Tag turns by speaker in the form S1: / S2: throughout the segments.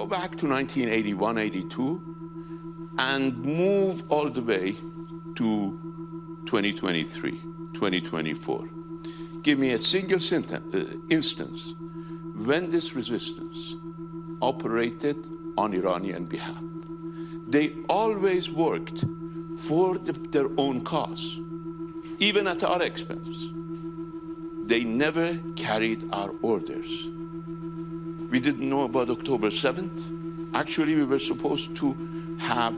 S1: go back to 1981, 82, and move all the way to 2023, 2024. Give me a single instance when this resistance operated on Iranian behalf. They always worked for their own cause, even at our expense. They never carried our orders. We didn't know about October 7th. Actually, we were supposed to have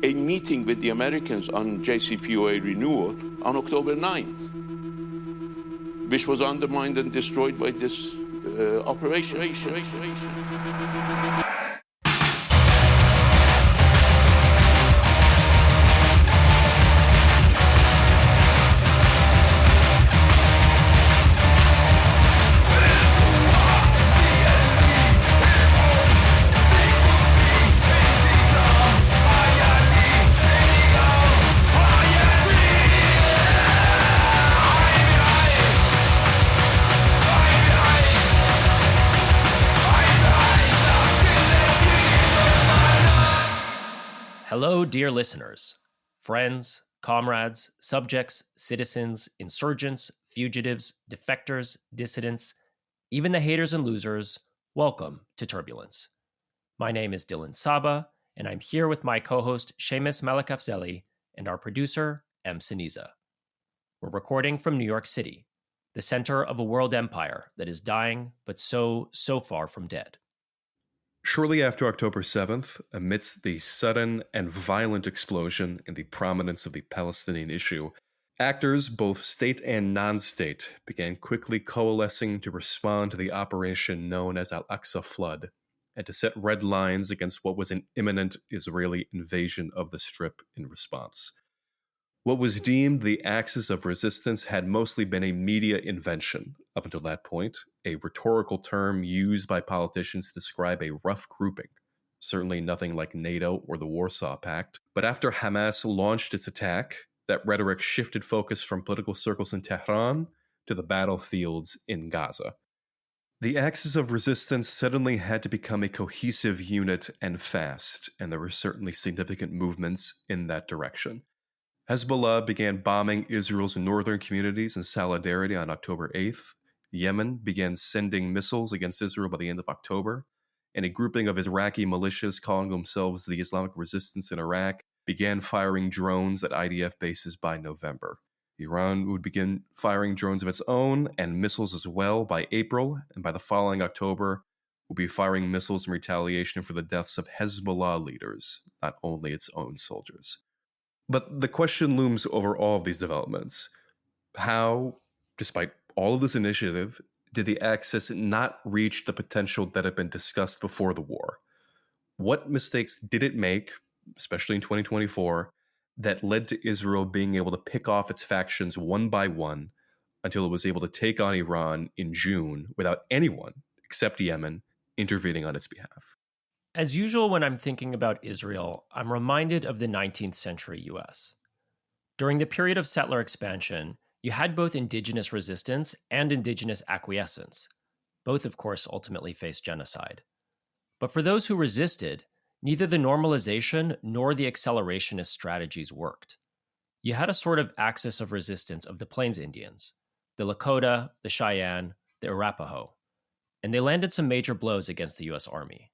S1: a meeting with the Americans on JCPOA renewal on October 9th, which was undermined and destroyed by this operation.
S2: Hello, dear listeners, friends, comrades, subjects, citizens, insurgents, fugitives, defectors, dissidents, even the haters and losers, welcome to Turbulence. My name is Dylan Saba, and I'm here with my co-host Seamus Malakafzeli and our producer, M. Siniza. We're recording from New York City, the center of a world empire that is dying, but so far from dead.
S3: Shortly after October 7th, amidst the sudden and violent explosion in the prominence of the Palestinian issue, actors, both state and non-state, began quickly coalescing to respond to the operation known as Al-Aqsa Flood, and to set red lines against what was an imminent Israeli invasion of the Strip in response. What was deemed the axis of resistance had mostly been a media invention up until that point, a rhetorical term used by politicians to describe a rough grouping, certainly nothing like NATO or the Warsaw Pact. But after Hamas launched its attack, that rhetoric shifted focus from political circles in Tehran to the battlefields in Gaza. The axis of resistance suddenly had to become a cohesive unit and fast, and there were certainly significant movements in that direction. Hezbollah began bombing Israel's northern communities in solidarity on October 8th. Yemen began sending missiles against Israel by the end of October, and a grouping of Iraqi militias calling themselves the Islamic Resistance in Iraq began firing drones at IDF bases by November. Iran would begin firing drones of its own and missiles as well by April, and by the following October, would be firing missiles in retaliation for the deaths of Hezbollah leaders, not only its own soldiers. But the question looms over all of these developments. How, despite all of this initiative, did the axis not reach the potential that had been discussed before the war? What mistakes did it make, especially in 2024, that led to Israel being able to pick off its factions one by one until it was able to take on Iran in June without anyone, except Yemen, intervening on its behalf?
S2: As usual, when I'm thinking about Israel, I'm reminded of the 19th century US. During the period of settler expansion, you had both indigenous resistance and indigenous acquiescence. Both, of course, ultimately faced genocide. But for those who resisted, neither the normalization nor the accelerationist strategies worked. You had a sort of axis of resistance of the Plains Indians, the Lakota, the Cheyenne, the Arapaho, and they landed some major blows against the US Army.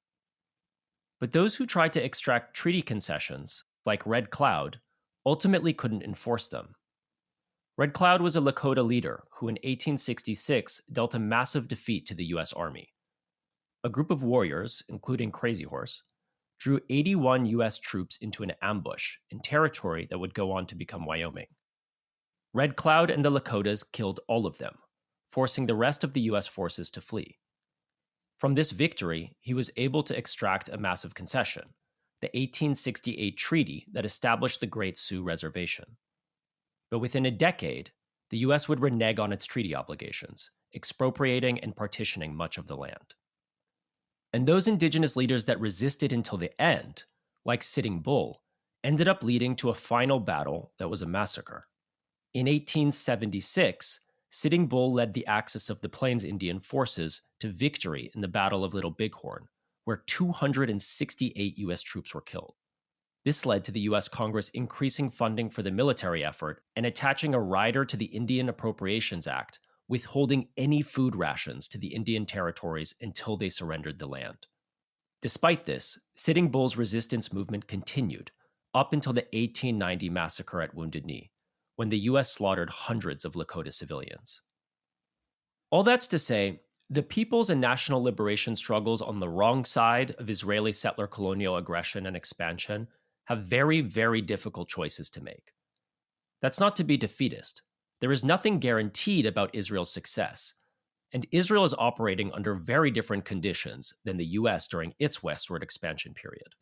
S2: But those who tried to extract treaty concessions, like Red Cloud, ultimately couldn't enforce them. Red Cloud was a Lakota leader who in 1866 dealt a massive defeat to the US Army. A group of warriors, including Crazy Horse, drew 81 US troops into an ambush in territory that would go on to become Wyoming. Red Cloud and the Lakotas killed all of them, forcing the rest of the US forces to flee. From this victory, he was able to extract a massive concession, the 1868 treaty that established the Great Sioux Reservation. But within a decade, the US would renege on its treaty obligations, expropriating and partitioning much of the land. And those indigenous leaders that resisted until the end, like Sitting Bull, ended up leading to a final battle that was a massacre. In 1876, Sitting Bull led the axis of the Plains Indian forces to victory in the Battle of Little Bighorn, where 268 US troops were killed. This led to the US Congress increasing funding for the military effort and attaching a rider to the Indian Appropriations Act, withholding any food rations to the Indian territories until they surrendered the land. Despite this, Sitting Bull's resistance movement continued up until the 1890 massacre at Wounded Knee, when the US slaughtered hundreds of Lakota civilians. All that's to say, the people's and national liberation struggles on the wrong side of Israeli settler colonial aggression and expansion have very, very difficult choices to make. That's not to be defeatist. There is nothing guaranteed about Israel's success, and Israel is operating under very different conditions than the US during its westward expansion period.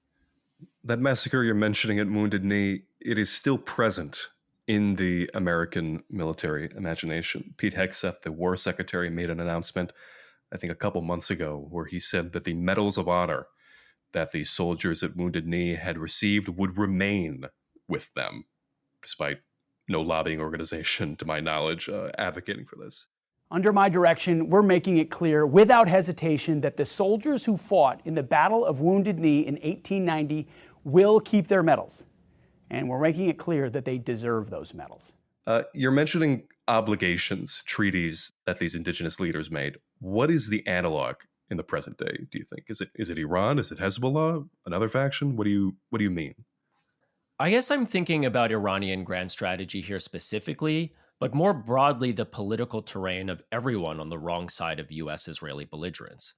S3: That massacre you're mentioning at Wounded Knee, it is still present in the American military imagination. Pete Hegseth, the war secretary, made an announcement, I think a couple months ago, where he said that the medals of honor that the soldiers at Wounded Knee had received would remain with them, despite no lobbying organization, to my knowledge, advocating for this.
S4: Under my direction, we're making it clear without hesitation that the soldiers who fought in the Battle of Wounded Knee in 1890 will keep their medals. And we're making it clear that they deserve those medals.
S3: You're mentioning obligations, treaties that these indigenous leaders made. What is the analog in the present day, do you think? Is it Iran? Is it Hezbollah? Another faction? What do you mean?
S2: I guess I'm thinking about Iranian grand strategy here specifically, but more broadly the political terrain of everyone on the wrong side of US-Israeli belligerence,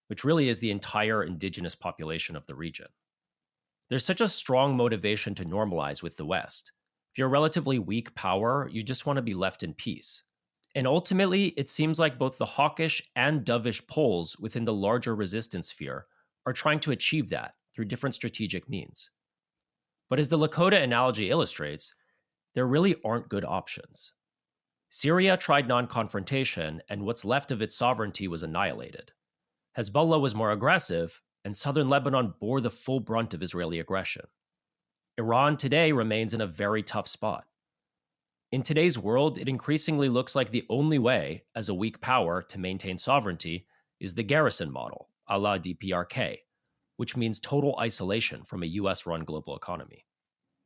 S2: which really is the entire indigenous population of the region. There's such a strong motivation to normalize with the West. If you're a relatively weak power, you just want to be left in peace. And ultimately, it seems like both the hawkish and dovish poles within the larger resistance sphere are trying to achieve that through different strategic means. But as the Lakota analogy illustrates, there really aren't good options. Syria tried non-confrontation, and what's left of its sovereignty was annihilated. Hezbollah was more aggressive, and southern Lebanon bore the full brunt of Israeli aggression. Iran today remains in a very tough spot. In today's world, it increasingly looks like the only way, as a weak power, to maintain sovereignty is the garrison model, a la DPRK, which means total isolation from a US-run global economy.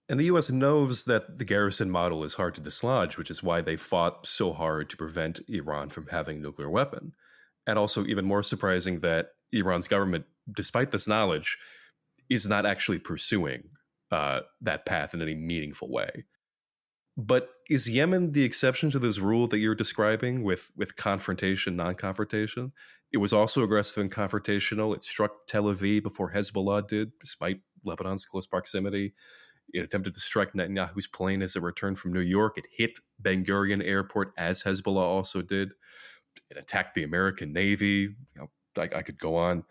S3: And the U.S. knows that the garrison model is hard to dislodge, which is why they fought so hard to prevent Iran from having a nuclear weapon. And also, even more surprising, that Iran's government, despite this knowledge, is not actually pursuing that path in any meaningful way. But is Yemen the exception to this rule that you're describing with confrontation, non-confrontation? It was also aggressive and confrontational. It struck Tel Aviv before Hezbollah did, despite Lebanon's close proximity. It attempted to strike Netanyahu's plane as it returned from New York. It hit Ben Gurion Airport, as Hezbollah also did. It attacked the American Navy. I could go on.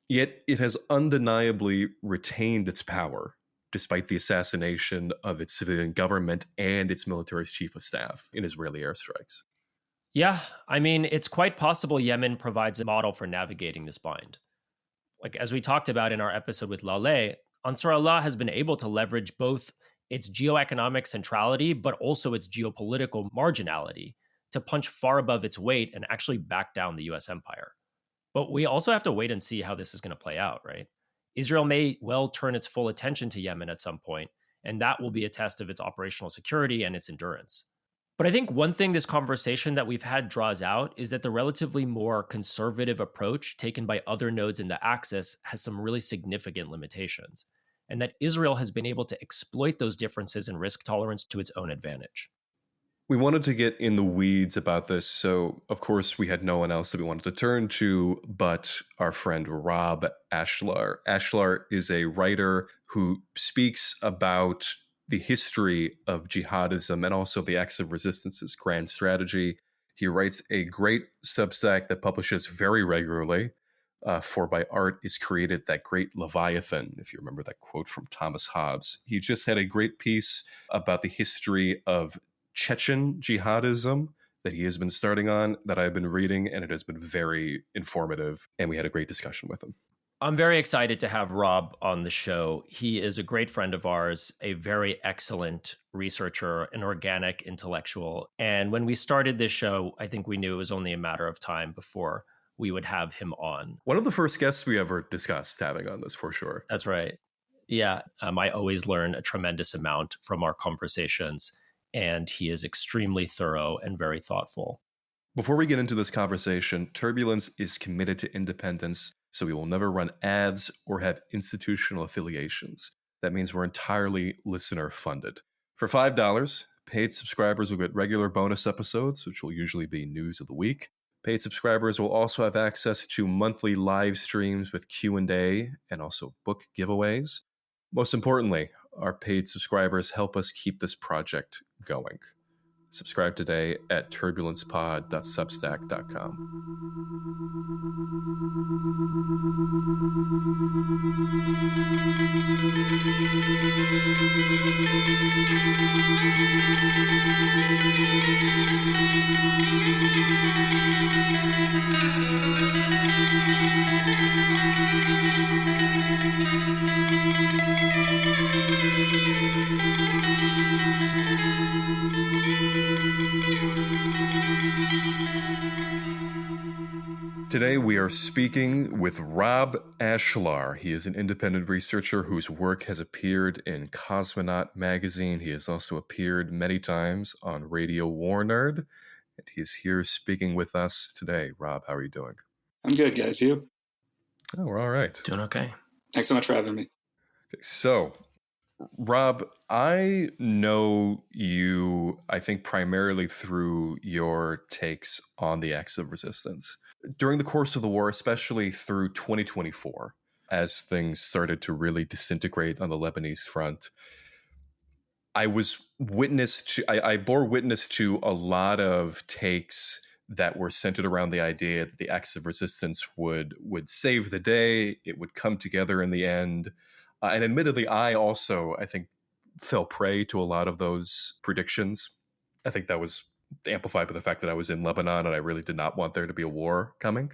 S3: Yet it has undeniably retained its power, despite the assassination of its civilian government and its military chief of staff in Israeli airstrikes.
S2: Yeah, I mean, it's quite possible Yemen provides a model for navigating this bind. Like, as we talked about in our episode with Laleh, Ansar Allah has been able to leverage both its geoeconomic centrality, but also its geopolitical marginality to punch far above its weight and actually back down the US empire. But we also have to wait and see how this is going to play out, right? Israel may well turn its full attention to Yemen at some point, and that will be a test of its operational security and its endurance. But I think one thing this conversation that we've had draws out is that the relatively more conservative approach taken by other nodes in the axis has some really significant limitations, and that Israel has been able to exploit those differences in risk tolerance to its own advantage.
S3: We wanted to get in the weeds about this, so of course we had no one else that we wanted to turn to but our friend Rob Ashlar. Ashlar is a writer who speaks about the history of jihadism and also the acts of resistance's grand strategy. He writes a great Substack that publishes very regularly. For by art is created that great Leviathan, if you remember that quote from Thomas Hobbes. He just had a great piece about the history of Chechen jihadism that he has been starting on, that I've been reading, and it has been very informative, and we had a great discussion with him.
S2: I'm very excited to have Rob on the show. He is a great friend of ours, a very excellent researcher, an organic intellectual. And when we started this show, I think we knew it was only a matter of time before we would have him on.
S3: One of the first guests we ever discussed having on this, for sure.
S2: That's right. Yeah, I always learn a tremendous amount from our conversations, and he is extremely thorough and very thoughtful.
S3: Before we get into this conversation, Turbulence is committed to independence, so we will never run ads or have institutional affiliations. That means we're entirely listener funded. For $5, paid subscribers will get regular bonus episodes, which will usually be news of the week. Paid subscribers will also have access to monthly live streams with Q&A and also book giveaways. Most importantly, our paid subscribers help us keep this project going. Subscribe today at Today we are speaking with Rob Ashlar. He is an independent researcher whose work has appeared in Cosmonaut magazine. He has also appeared many times on Radio War Nerd, and he's here speaking with us today. Rob, how are you doing?
S5: I'm good, guys. You?
S3: Oh, we're all right.
S2: Doing okay.
S5: Thanks so much for having me.
S3: Okay, so, Rob, I know you, I think, primarily through your takes on the acts of resistance. During the course of the war, especially through 2024, as things started to really disintegrate on the Lebanese front, I bore witness to a lot of takes that were centered around the idea that the acts of resistance would save the day, it would come together in the end. And admittedly, I think, fell prey to a lot of those predictions. I think that was amplified by the fact that I was in Lebanon and I really did not want there to be a war coming.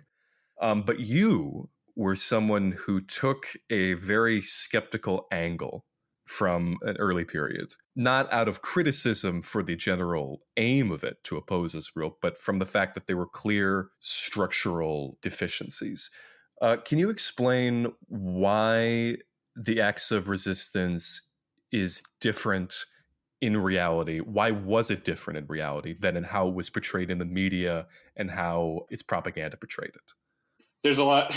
S3: But you were someone who took a very skeptical angle from an early period, not out of criticism for the general aim of it to oppose Israel, but from the fact that there were clear structural deficiencies. Can you explain why the acts of resistance is different in reality? Why was it different in reality than in how it was portrayed in the media and how its propaganda portrayed it?
S5: There's a lot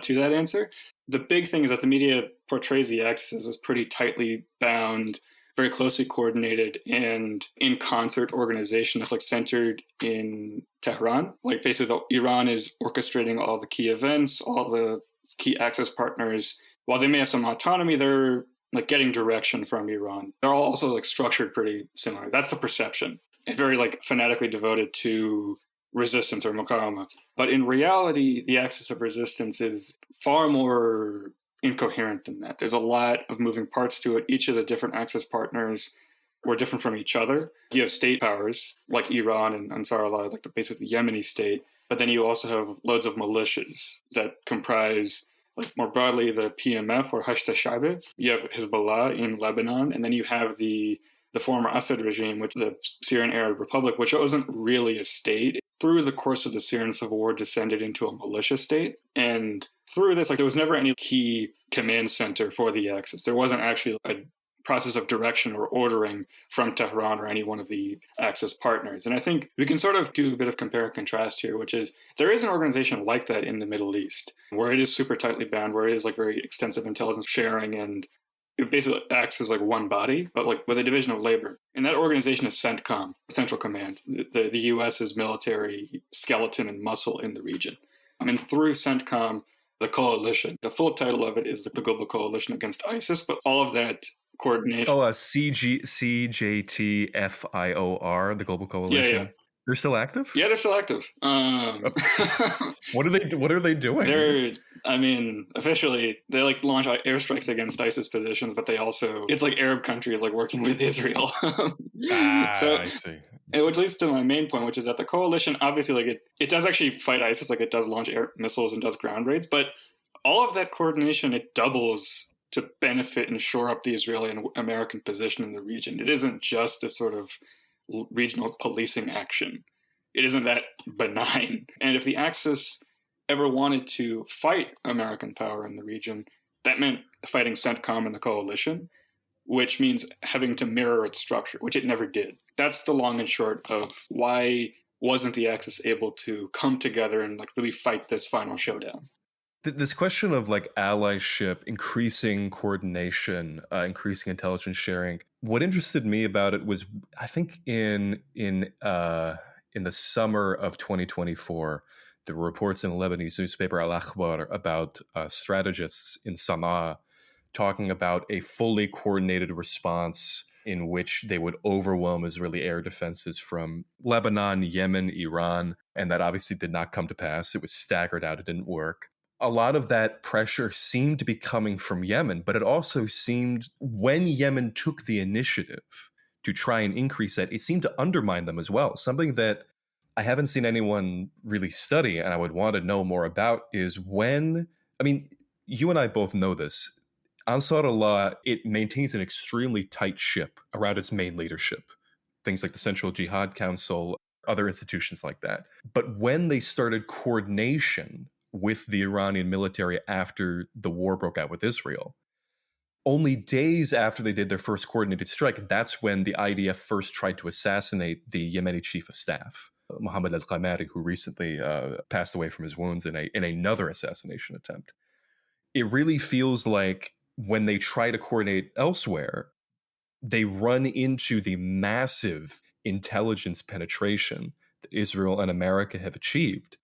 S5: to that answer. The big thing is that the media portrays the Axis as pretty tightly bound, very closely coordinated, and in concert organization that's like centered in Tehran. Like basically, Iran is orchestrating all the key events, all the key Axis partners. While they may have some autonomy, they're like getting direction from Iran. They're all also like structured pretty similar. That's the perception. And very like fanatically devoted to resistance or muqawama. But in reality, the axis of resistance is far more incoherent than that. There's a lot of moving parts to it. Each of the different axis partners were different from each other. You have state powers like Iran and Ansar Allah, like the basically Yemeni state. But then you also have loads of militias that comprise, like more broadly, the PMF or Hashd al-Sha'bi. You have Hezbollah in Lebanon, and then you have the former Assad regime, which the Syrian Arab Republic, which wasn't really a state. Through the course of the Syrian civil war, descended into a militia state. And through this, like there was never any key command center for the Axis. There wasn't actually a process of direction or ordering from Tehran or any one of the Axis partners. And I think we can sort of do a bit of compare and contrast here, which is there is an organization like that in the Middle East, where it is super tightly bound, where it is like very extensive intelligence sharing, and it basically acts as like one body, but like with a division of labor. And that organization is CENTCOM, Central Command, the U.S.'s military skeleton and muscle in the region. I mean, through CENTCOM, the coalition, the full title of it is the Global Coalition Against ISIS, but all of that coordination.
S3: Oh, CJTFIOR, the Global Coalition.
S5: Yeah.
S3: They're still active?
S5: Yeah, they're still active.
S3: What are they doing?
S5: Officially, they like launch airstrikes against ISIS positions, but they also, it's like Arab countries like working with Israel.
S3: I see.
S5: Which leads to my main point, which is that the coalition, obviously, like it does actually fight ISIS, like it does launch air missiles and does ground raids, but all of that coordination, it doubles to benefit and shore up the Israeli and American position in the region. It isn't just this sort of regional policing action. It isn't that benign. And if the Axis ever wanted to fight American power in the region, that meant fighting CENTCOM and the coalition, which means having to mirror its structure, which it never did. That's the long and short of why wasn't the Axis able to come together and really fight this final showdown.
S3: This question of allyship, increasing coordination, increasing intelligence sharing. What interested me about it was, I think in the summer of 2024, there were reports in the Lebanese newspaper Al Akhbar about strategists in Sana'a talking about a fully coordinated response in which they would overwhelm Israeli air defenses from Lebanon, Yemen, Iran, and that obviously did not come to pass. It was staggered out. It didn't work. A lot of that pressure seemed to be coming from Yemen, but it also seemed when Yemen took the initiative to try and increase that, it seemed to undermine them as well. Something that I haven't seen anyone really study and I would want to know more about is you and I both know this. Ansar Allah, it maintains an extremely tight ship around its main leadership, things like the Central Jihad Council, other institutions like that. But when they started coordination with the Iranian military after the war broke out with Israel, only days after they did their first coordinated strike, that's when the IDF first tried to assassinate the Yemeni chief of staff, Mohammed al-Qamari, who recently passed away from his wounds in another assassination attempt. It really feels like when they try to coordinate elsewhere, they run into the massive intelligence penetration that Israel and America have achieved,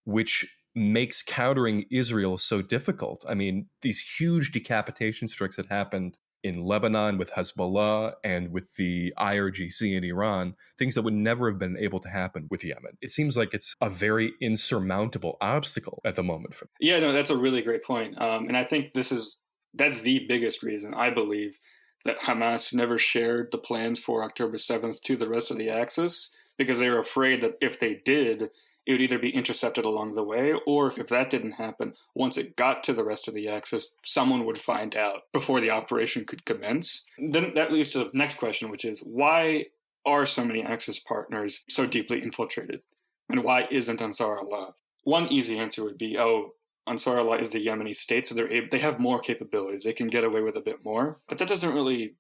S3: which makes countering Israel so difficult. I mean, these huge decapitation strikes that happened in Lebanon with Hezbollah and with the IRGC in Iran, things that would never have been able to happen with Yemen. It seems like it's a very insurmountable obstacle at the moment.
S5: Yeah, no, that's a really great point. And I think that's the biggest reason, I believe, that Hamas never shared the plans for October 7th to the rest of the Axis, because they were afraid that if they did, it would either be intercepted along the way, or if that didn't happen, once it got to the rest of the Axis, someone would find out before the operation could commence. Then that leads to the next question, which is, why are so many Axis partners so deeply infiltrated? And why isn't Ansar Allah? One easy answer would be, Ansar Allah is the Yemeni state, so they have more capabilities. They can get away with a bit more. But that doesn't really...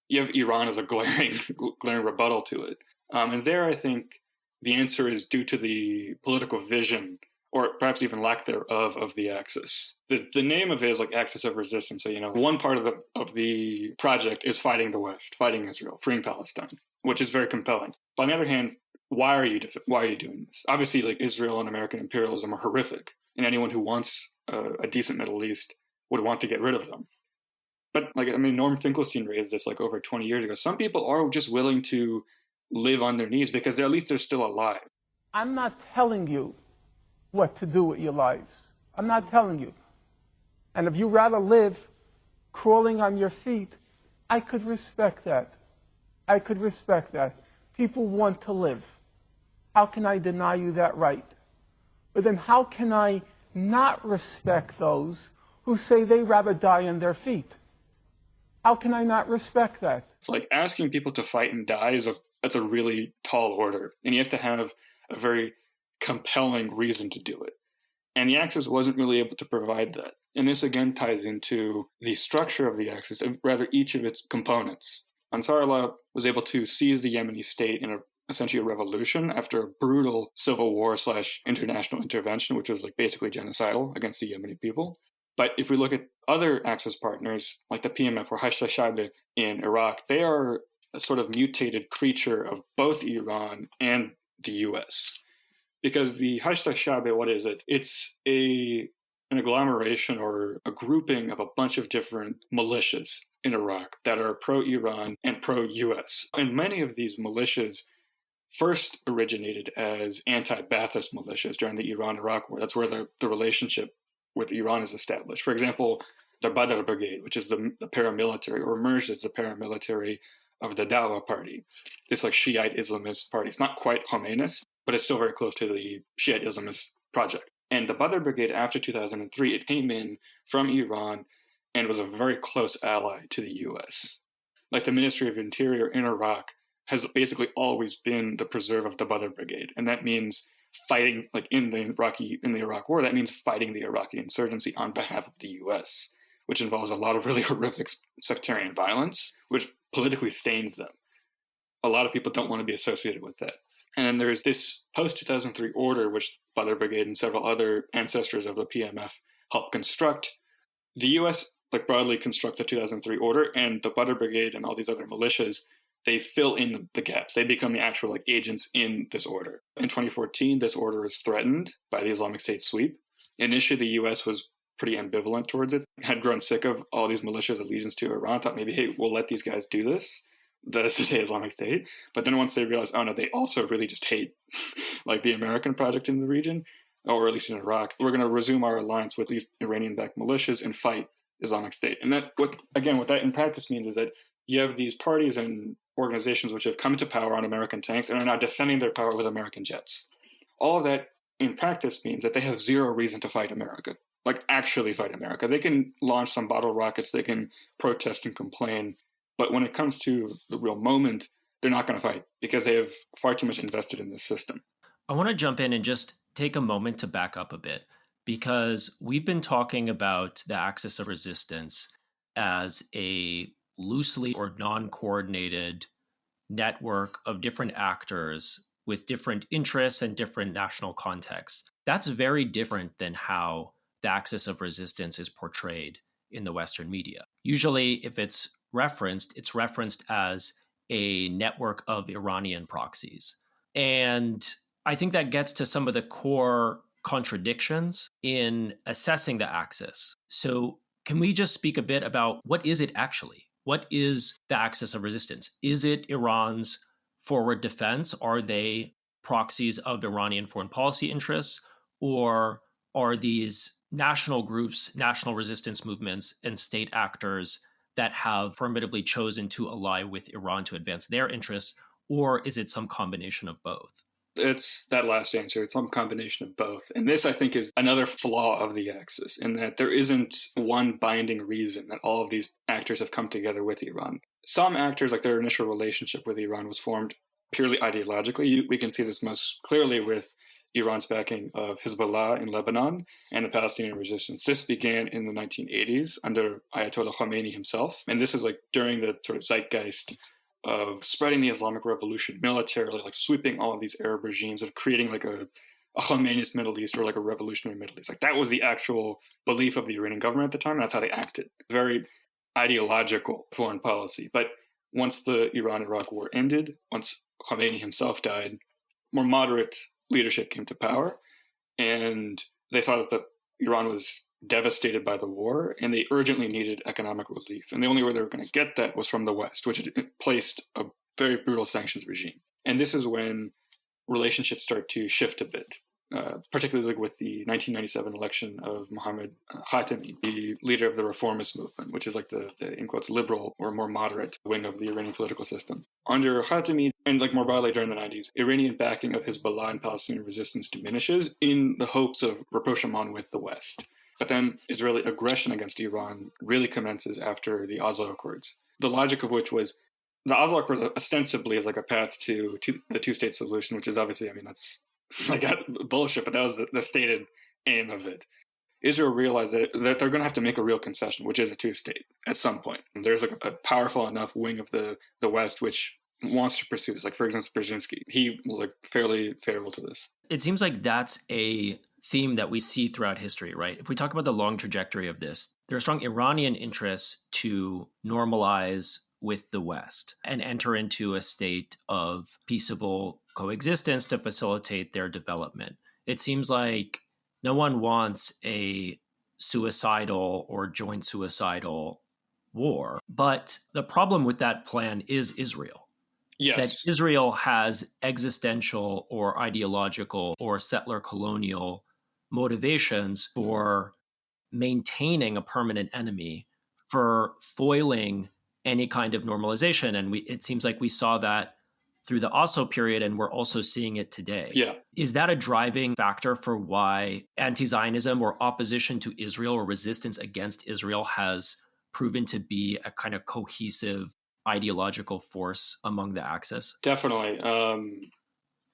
S5: You have Iran as a glaring rebuttal to it. And there, I think, the answer is due to the political vision, or perhaps even lack thereof, of the Axis. The name of it is Axis of Resistance. So, one part of the project is fighting the West, fighting Israel, freeing Palestine, which is very compelling. But on the other hand, why are you doing this? Obviously, Israel and American imperialism are horrific, and anyone who wants a decent Middle East would want to get rid of them. But Norm Finkelstein raised this over 20 years ago. Some people are just willing to live on their knees because at least they're still alive.
S6: I'm not telling you what to do with your lives. I'm not telling you. And if you rather live crawling on your feet, I could respect that. I could respect that. People want to live. How can I deny you that right? But then how can I not respect those who say they rather die on their feet? How can I not respect that?
S5: Asking people to fight and die that's a really tall order, and you have to have a very compelling reason to do it. And the Axis wasn't really able to provide that. And this again ties into the structure of the Axis, rather each of its components. Ansar Allah was able to seize the Yemeni state in essentially a revolution after a brutal civil war / international intervention, which was basically genocidal against the Yemeni people. But if we look at other Axis partners, like the PMF or Hashd al-Shaabi in Iraq, they are a sort of mutated creature of both Iran and the US. Because the Hashd al-Shaabi, what is it? It's an agglomeration or a grouping of a bunch of different militias in Iraq that are pro-Iran and pro-US. And many of these militias first originated as anti-Ba'athist militias during the Iran-Iraq war. That's where the relationship with Iran is established. For example, the Badr Brigade, which is the paramilitary, or emerged as the paramilitary of the Dawa party, this Shiite Islamist party. It's not quite Khomeinist, but it's still very close to the Shiite Islamist project. And the Badr Brigade, after 2003, it came in from Iran and was a very close ally to the US. The Ministry of Interior in Iraq has basically always been the preserve of the Badr Brigade. And that means fighting, like in the Iraq War, that means fighting the Iraqi insurgency on behalf of the U.S., which involves a lot of really horrific sectarian violence, which politically stains them. A lot of people don't want to be associated with that. And then there's this post-2003 order, which Badr Brigade and several other ancestors of the PMF helped construct. The U.S. broadly constructs the 2003 order, and the Badr Brigade and all these other militias, they fill in the gaps. They become the actual agents in this order. In 2014, this order is threatened by the Islamic State sweep. Initially, the U.S. was pretty ambivalent towards it, had grown sick of all these militias' allegiance to Iran, thought maybe, hey, we'll let these guys do this. That is to say Islamic State. But then once they realized, oh no, they also really just hate the American project in the region, or at least in Iraq, we're going to resume our alliance with these Iranian-backed militias and fight Islamic State. And that, what that in practice means is that you have these parties and organizations which have come to power on American tanks and are now defending their power with American jets. All of that in practice means that they have zero reason to fight America, actually fight America. They can launch some bottle rockets, they can protest and complain, but when it comes to the real moment, they're not going to fight because they have far too much invested in this system.
S2: I want to jump in and just take a moment to back up a bit, because we've been talking about the axis of resistance as a loosely or non-coordinated network of different actors with different interests and different national contexts. That's very different than how the axis of resistance is portrayed in the Western media. Usually, if it's referenced as a network of Iranian proxies. And I think that gets to some of the core contradictions in assessing the axis. So can we just speak a bit about what is it actually? What is the axis of resistance? Is it Iran's forward defense? Are they proxies of Iranian foreign policy interests? Or are these national groups, national resistance movements, and state actors that have affirmatively chosen to ally with Iran to advance their interests? Or is it some combination of both?
S5: It's that last answer. It's some combination of both. And this, I think, is another flaw of the axis, in that there isn't one binding reason that all of these actors have come together with Iran. Some actors, their initial relationship with Iran was formed purely ideologically. We can see this most clearly with Iran's backing of Hezbollah in Lebanon and the Palestinian resistance. This began in the 1980s under Ayatollah Khomeini himself. And this is during the sort of zeitgeist of spreading the Islamic Revolution militarily, sweeping all of these Arab regimes and creating a Khomeini's Middle East, or a revolutionary Middle East. That was the actual belief of the Iranian government at the time. And that's how they acted. Very ideological foreign policy. But once the Iran-Iraq war ended, once Khomeini himself died, more moderate leadership came to power, and they saw that Iran was devastated by the war, and they urgently needed economic relief. And the only way they were going to get that was from the West, which had placed a very brutal sanctions regime. And this is when relationships start to shift a bit, particularly with the 1997 election of Mohammad Khatami, the leader of the reformist movement, which is the in quotes, liberal or more moderate wing of the Iranian political system. Under Khatami, and more broadly during the 90s, Iranian backing of Hezbollah and Palestinian resistance diminishes in the hopes of rapprochement with the West. But then Israeli aggression against Iran really commences after the Oslo Accords, the logic of which was the Oslo Accords ostensibly is a path to the two-state solution, which is obviously, that's bullshit, but that was the stated aim of it. Israel realized that they're going to have to make a real concession, which is a two-state at some point. And there's a powerful enough wing of the West which wants to pursue this. For instance, Brzezinski, he was fairly favorable to this.
S2: It seems like that's a theme that we see throughout history, right? If we talk about the long trajectory of this, there are strong Iranian interests to normalize with the West and enter into a state of peaceable coexistence to facilitate their development. It seems like no one wants a suicidal or joint suicidal war. But the problem with that plan is Israel.
S5: Yes.
S2: That Israel has existential or ideological or settler colonial motivations for maintaining a permanent enemy, for foiling any kind of normalization. And it seems like we saw that through the Oslo period, and we're also seeing it today.
S5: Yeah.
S2: Is that a driving factor for why anti-Zionism or opposition to Israel or resistance against Israel has proven to be a kind of cohesive ideological force among the Axis?
S5: Definitely.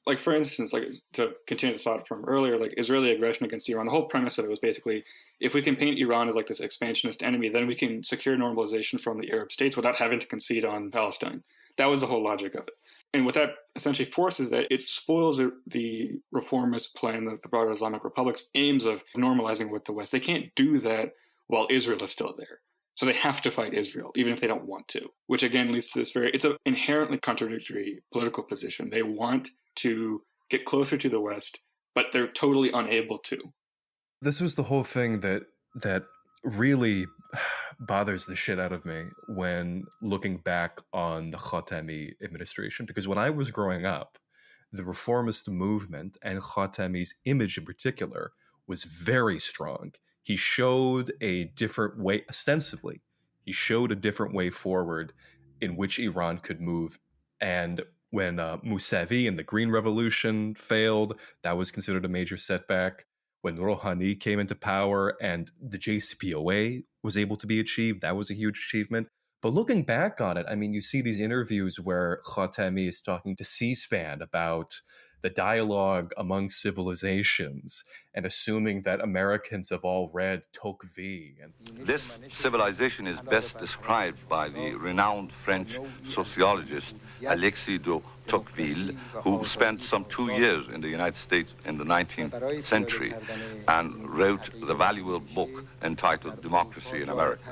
S5: Like, for instance, like to continue the thought from earlier, like Israeli aggression against Iran, the whole premise of it was basically, if we can paint Iran as like this expansionist enemy, then we can secure normalization from the Arab states without having to concede on Palestine. That was the whole logic of it. And what that essentially forces, that it spoils the reformist plan, the broader Islamic Republic's aims of normalizing with the West. They can't do that while Israel is still there. So they have to fight Israel, even if they don't want to, which again leads to this it's an inherently contradictory political position. They want to get closer to the West, but they're totally unable to.
S3: This was the whole thing that really bothers the shit out of me when looking back on the Khatami administration, because when I was growing up, the reformist movement and Khatami's image in particular was very strong. He showed a different way, ostensibly, he showed a different way forward in which Iran could move. And when Mousavi and the Green Revolution failed, that was considered a major setback. When Rouhani came into power and the JCPOA was able to be achieved, that was a huge achievement. But looking back on it, I mean, you see these interviews where Khatami is talking to C-SPAN about the dialogue among civilizations and assuming that Americans have all read Tocqueville.
S7: This civilization is best described by the renowned French sociologist Alexis de Tocqueville, who spent some 2 years in the United States in the 19th century and wrote the valuable book entitled Democracy in America,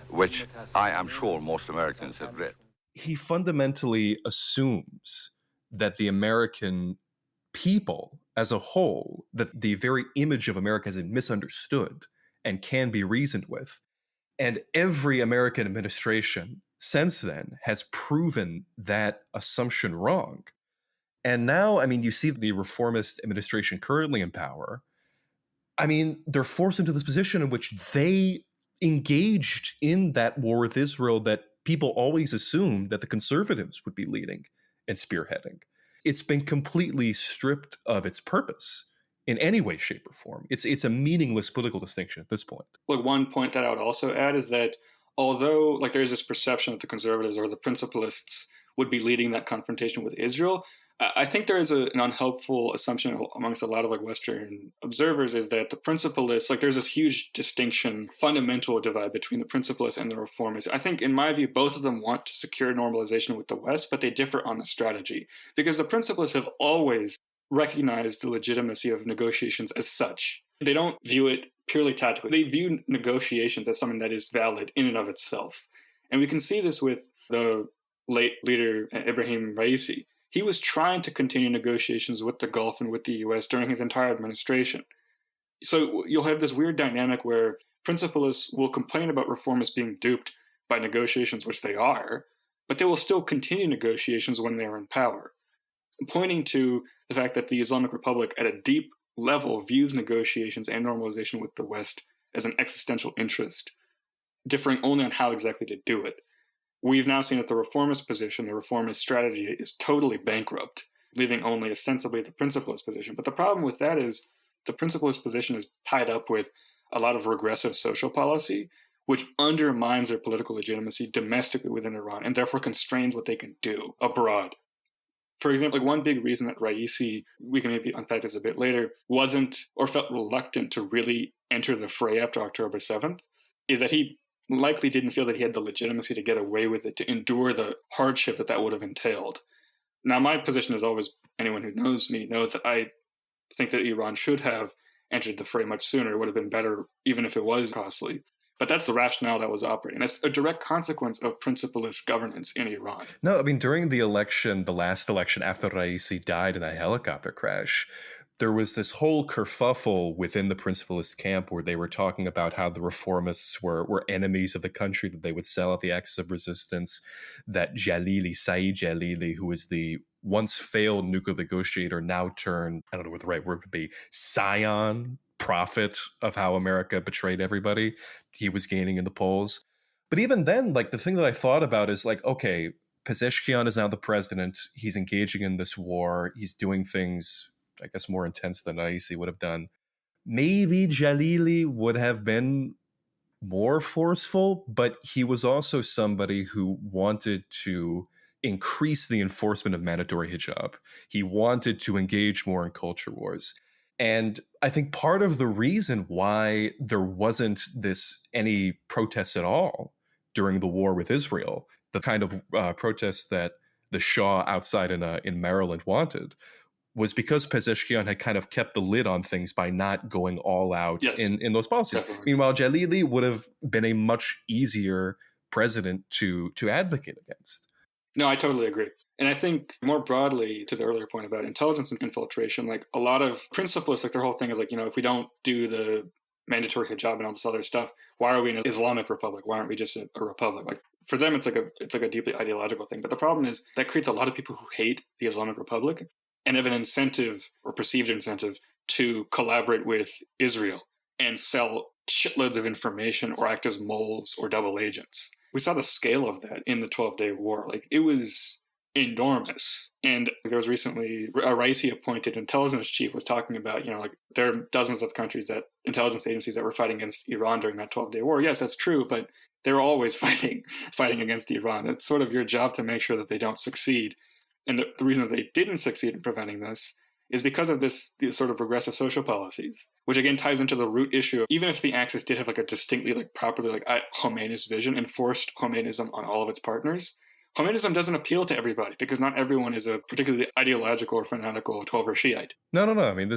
S7: which I am sure most Americans have read.
S3: He fundamentally assumes that the American people as a whole, that the very image of America is misunderstood and can be reasoned with. And every American administration since then has proven that assumption wrong. And now, I mean, you see the reformist administration currently in power. I mean, they're forced into this position in which they engaged in that war with Israel that people always assumed that the conservatives would be leading and spearheading. It's been completely stripped of its purpose in any way, shape, or form. It's a meaningless political distinction at this point.
S5: Look, one point that I would also add is that although like there's this perception that the conservatives or the principalists would be leading that confrontation with Israel, I think there is an unhelpful assumption amongst a lot of like Western observers is that the principalists, like there's this huge distinction, fundamental divide between the principalists and the reformists. I think in my view, both of them want to secure normalization with the West, but they differ on the strategy because the principalists have always recognized the legitimacy of negotiations as such. They don't view it purely tactically. They view negotiations as something that is valid in and of itself. And we can see this with the late leader Ibrahim Raisi. He was trying to continue negotiations with the Gulf and with the US during his entire administration. So you'll have this weird dynamic where principalists will complain about reformists being duped by negotiations, which they are, but they will still continue negotiations when they're in power, pointing to the fact that the Islamic Republic at a deep level views negotiations and normalization with the West as an existential interest, differing only on how exactly to do it. We've now seen that the reformist position, the reformist strategy is totally bankrupt, leaving only ostensibly the principalist position. But the problem with that is the principalist position is tied up with a lot of regressive social policy, which undermines their political legitimacy domestically within Iran and therefore constrains what they can do abroad. For example, like one big reason that Raisi, we can maybe unpack this a bit later, wasn't or felt reluctant to really enter the fray after October 7th is that he likely didn't feel that he had the legitimacy to get away with it, to endure the hardship that would have entailed. Now, my position is always, anyone who knows me knows that I think that Iran should have entered the fray much sooner. It would have been better, even if it was costly. But that's the rationale that was operating. That's a direct consequence of principalist governance in Iran.
S3: No, I mean, during the election, the last election after Raisi died in a helicopter crash, there was this whole kerfuffle within the principalist camp where they were talking about how the reformists were enemies of the country, that they would sell out the axis of resistance, that Saeed Jalili, who is the once failed nuclear negotiator, now turned, I don't know what the right word would be, scion, prophet of how America betrayed everybody. He was gaining in the polls. But even then, like the thing that I thought about is like, okay, Pezeshkian is now the president. He's engaging in this war. He's doing things, I guess, more intense than Raisi would have done. Maybe Jalili would have been more forceful, but he was also somebody who wanted to increase the enforcement of mandatory hijab. He wanted to engage more in culture wars. And I think part of the reason why there wasn't any protests at all during the war with Israel, the kind of protests that the Shah outside in Maryland wanted, was because Pezeshkian had kind of kept the lid on things by not going all out in those policies. Definitely. Meanwhile, Jalili would have been a much easier president to advocate against.
S5: No, I totally agree. And I think more broadly to the earlier point about intelligence and infiltration, like a lot of principalists, like their whole thing is like, if we don't do the mandatory hijab and all this other stuff, why are we an Islamic republic? Why aren't we just a republic? Like for them, it's like a deeply ideological thing. But the problem is that creates a lot of people who hate the Islamic Republic and have an incentive or perceived incentive to collaborate with Israel and sell shitloads of information or act as moles or double agents. We saw the scale of that in the 12-day war. Like it was enormous. And there was recently a Raisi appointed intelligence chief was talking about, like there are dozens of countries intelligence agencies that were fighting against Iran during that 12-day war. Yes, that's true, but they're always fighting against Iran. It's sort of your job to make sure that they don't succeed. And the reason that they didn't succeed in preventing this is because of these sort of regressive social policies, which again ties into the root issue. Even if the Axis did have like a distinctly properly Khomeinist vision and forced Khomeinism on all of its partners, Khomeinism doesn't appeal to everybody because not everyone is a particularly ideological or fanatical Twelver Shiite.
S3: No. I mean,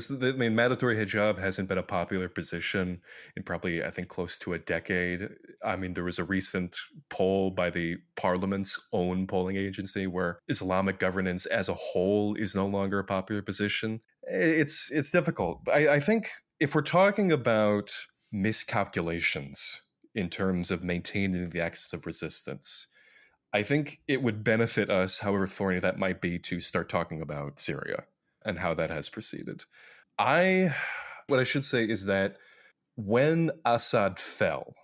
S3: mandatory hijab hasn't been a popular position in probably, I think, close to a decade. I mean, there was a recent poll by the parliament's own polling agency where Islamic governance as a whole is no longer a popular position. It's difficult. I think if we're talking about miscalculations in terms of maintaining the axis of resistance, I think it would benefit us, however thorny that might be, to start talking about Syria and how that has proceeded. What I should say is that when Assad fell,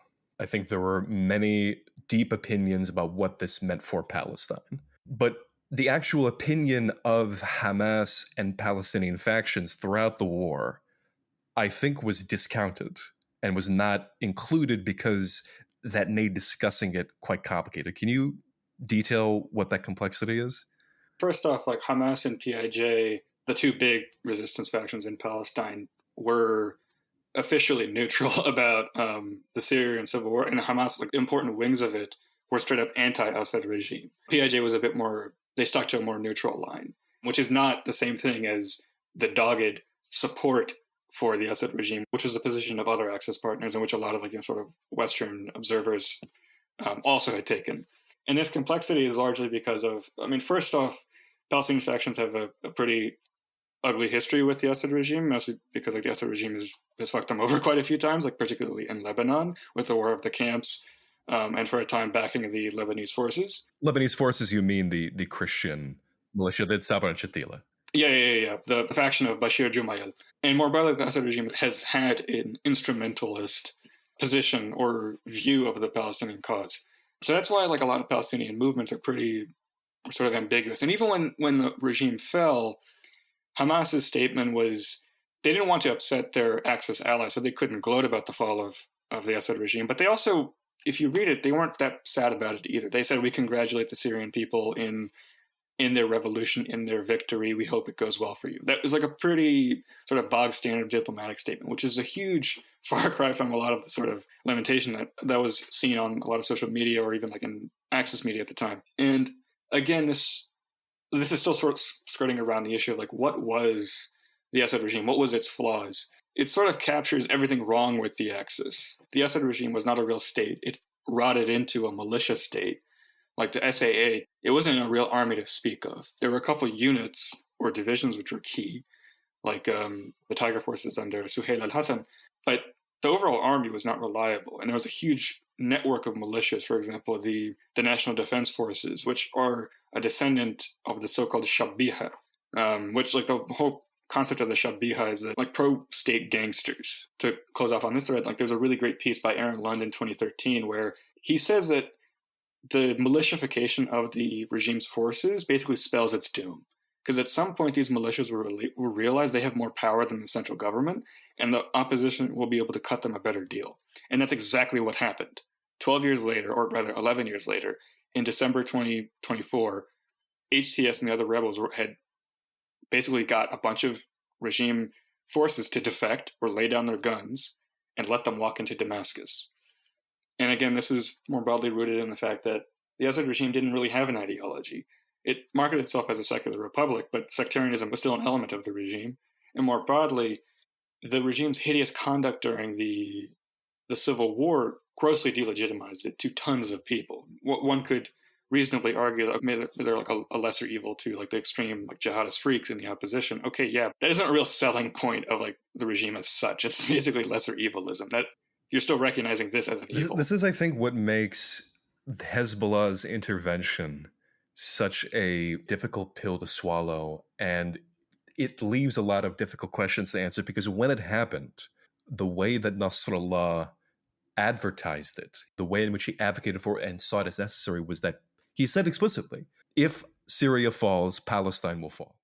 S3: I think there were many deep opinions about what this meant for Palestine. But the actual opinion of Hamas and Palestinian factions throughout the war, I think, was discounted and was not included because that made discussing it quite complicated. Can you detail what that complexity is?
S5: First off, Hamas and PIJ, the two big resistance factions in Palestine, were officially neutral about the Syrian civil war, and Hamas, important wings of it, were straight up anti-Assad regime. PIJ was a bit more, they stuck to a more neutral line, which is not the same thing as the dogged support for the Assad regime, which was the position of other Axis partners, and which a lot of sort of Western observers also had taken. And this complexity is largely because of, first off, Palestinian factions have a pretty ugly history with the Assad regime, mostly because the Assad regime has fucked them over quite a few times, particularly in Lebanon with the War of the Camps, and for a time backing the Lebanese forces.
S3: Lebanese forces, you mean the Christian militia that Sabra and Shatila?
S5: Yeah. The faction of Bashir Jumayel. And more broadly, the Assad regime has had an instrumentalist position or view of the Palestinian cause. So that's why a lot of Palestinian movements are pretty sort of ambiguous. And even when the regime fell, Hamas's statement was they didn't want to upset their Axis allies, so they couldn't gloat about the fall of the Assad regime. But they also, if you read it, they weren't that sad about it either. They said, we congratulate the Syrian people in their revolution, in their victory. We hope it goes well for you. That was a pretty sort of bog standard diplomatic statement, which is a huge far cry from a lot of the sort of lamentation that was seen on a lot of social media or even in Axis media at the time. And again, this is still sort of skirting around the issue of what was the Assad regime? What was its flaws? It sort of captures everything wrong with the Axis. The Assad regime was not a real state. It rotted into a militia state. Like the SAA, it wasn't a real army to speak of. There were a couple units or divisions which were key, like the Tiger forces under Suhail al-Hassan, but the overall army was not reliable. And there was a huge network of militias, for example, the National Defense Forces, which are a descendant of the so-called Shabiha, which the whole concept of the Shabiha is pro-state gangsters. To close off on this thread, there's a really great piece by Aaron Lund in 2013 where he says that the militification of the regime's forces basically spells its doom. Because at some point, these militias will realize they have more power than the central government, and the opposition will be able to cut them a better deal. And that's exactly what happened. 12 years later, or rather 11 years later, in December 2024, HTS and the other rebels had basically got a bunch of regime forces to defect or lay down their guns and let them walk into Damascus. And again, this is more broadly rooted in the fact that the Assad regime didn't really have an ideology. It marketed itself as a secular republic, but sectarianism was still an element of the regime. And more broadly, the regime's hideous conduct during the Civil War grossly delegitimized it to tons of people. One could reasonably argue that they're like a lesser evil to like the extreme like jihadist freaks in the opposition. Okay, yeah, that isn't a real selling point of like the regime as such. It's basically lesser evilism. That you're still recognizing this as an evil.
S3: This is, I think, what makes Hezbollah's intervention such a difficult pill to swallow, and it leaves a lot of difficult questions to answer, because when it happened, the way that Nasrallah advertised it, the way in which he advocated for it and saw it as necessary, was that he said explicitly, if Syria falls, Palestine will fall.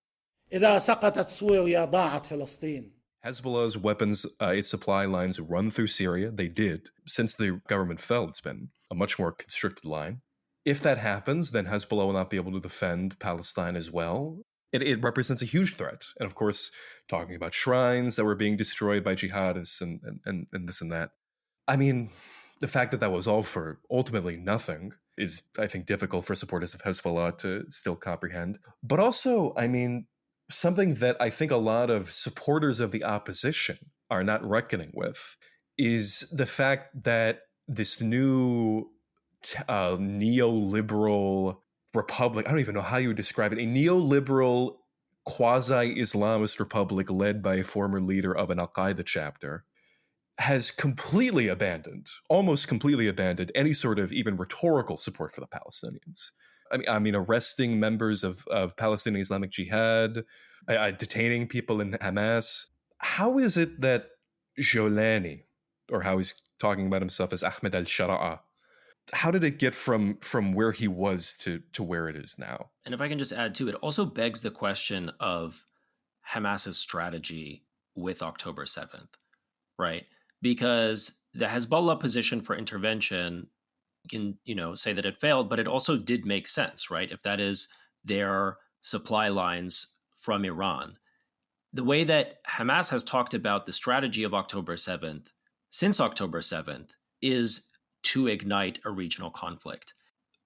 S8: إذا سقطت سوريا ضاعت فلسطين.
S3: Hezbollah's weapons, its supply lines run through Syria. They did. Since the government fell, it's been a much more constricted line. If that happens, then Hezbollah will not be able to defend Palestine as well. It represents a huge threat. And of course, talking about shrines that were being destroyed by jihadists and this and that. I mean, the fact that that was all for ultimately nothing is, I think, difficult for supporters of Hezbollah to still comprehend. But also, I mean, something that I think a lot of supporters of the opposition are not reckoning with is the fact that this new neoliberal republic, I don't even know how you would describe it, a neoliberal quasi-Islamist republic led by a former leader of an Al-Qaeda chapter, has almost completely abandoned any sort of even rhetorical support for the Palestinians. I mean, arresting members of Palestinian Islamic Jihad, detaining people in Hamas. How is it that Jolani, or how he's talking about himself as Ahmed al-Shara'a, how did it get from where he was to where it is now?
S2: And if I can just add too, it also begs the question of Hamas's strategy with October 7th, right? Because the Hezbollah position for intervention can, say that it failed, but it also did make sense, right? If that is their supply lines from Iran. The way that Hamas has talked about the strategy of October 7th, since October 7th, is to ignite a regional conflict.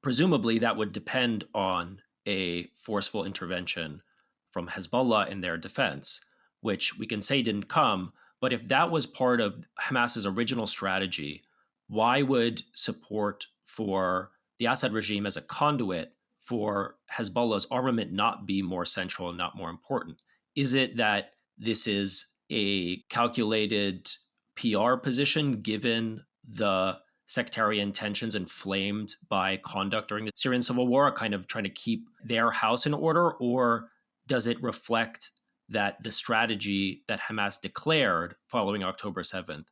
S2: Presumably, that would depend on a forceful intervention from Hezbollah in their defense, which we can say didn't come. But if that was part of Hamas's original strategy, why would support for the Assad regime as a conduit for Hezbollah's armament not be more central and not more important? Is it that this is a calculated PR position given the sectarian tensions inflamed by conduct during the Syrian civil war, kind of trying to keep their house in order? Or does it reflect that the strategy that Hamas declared following October 7th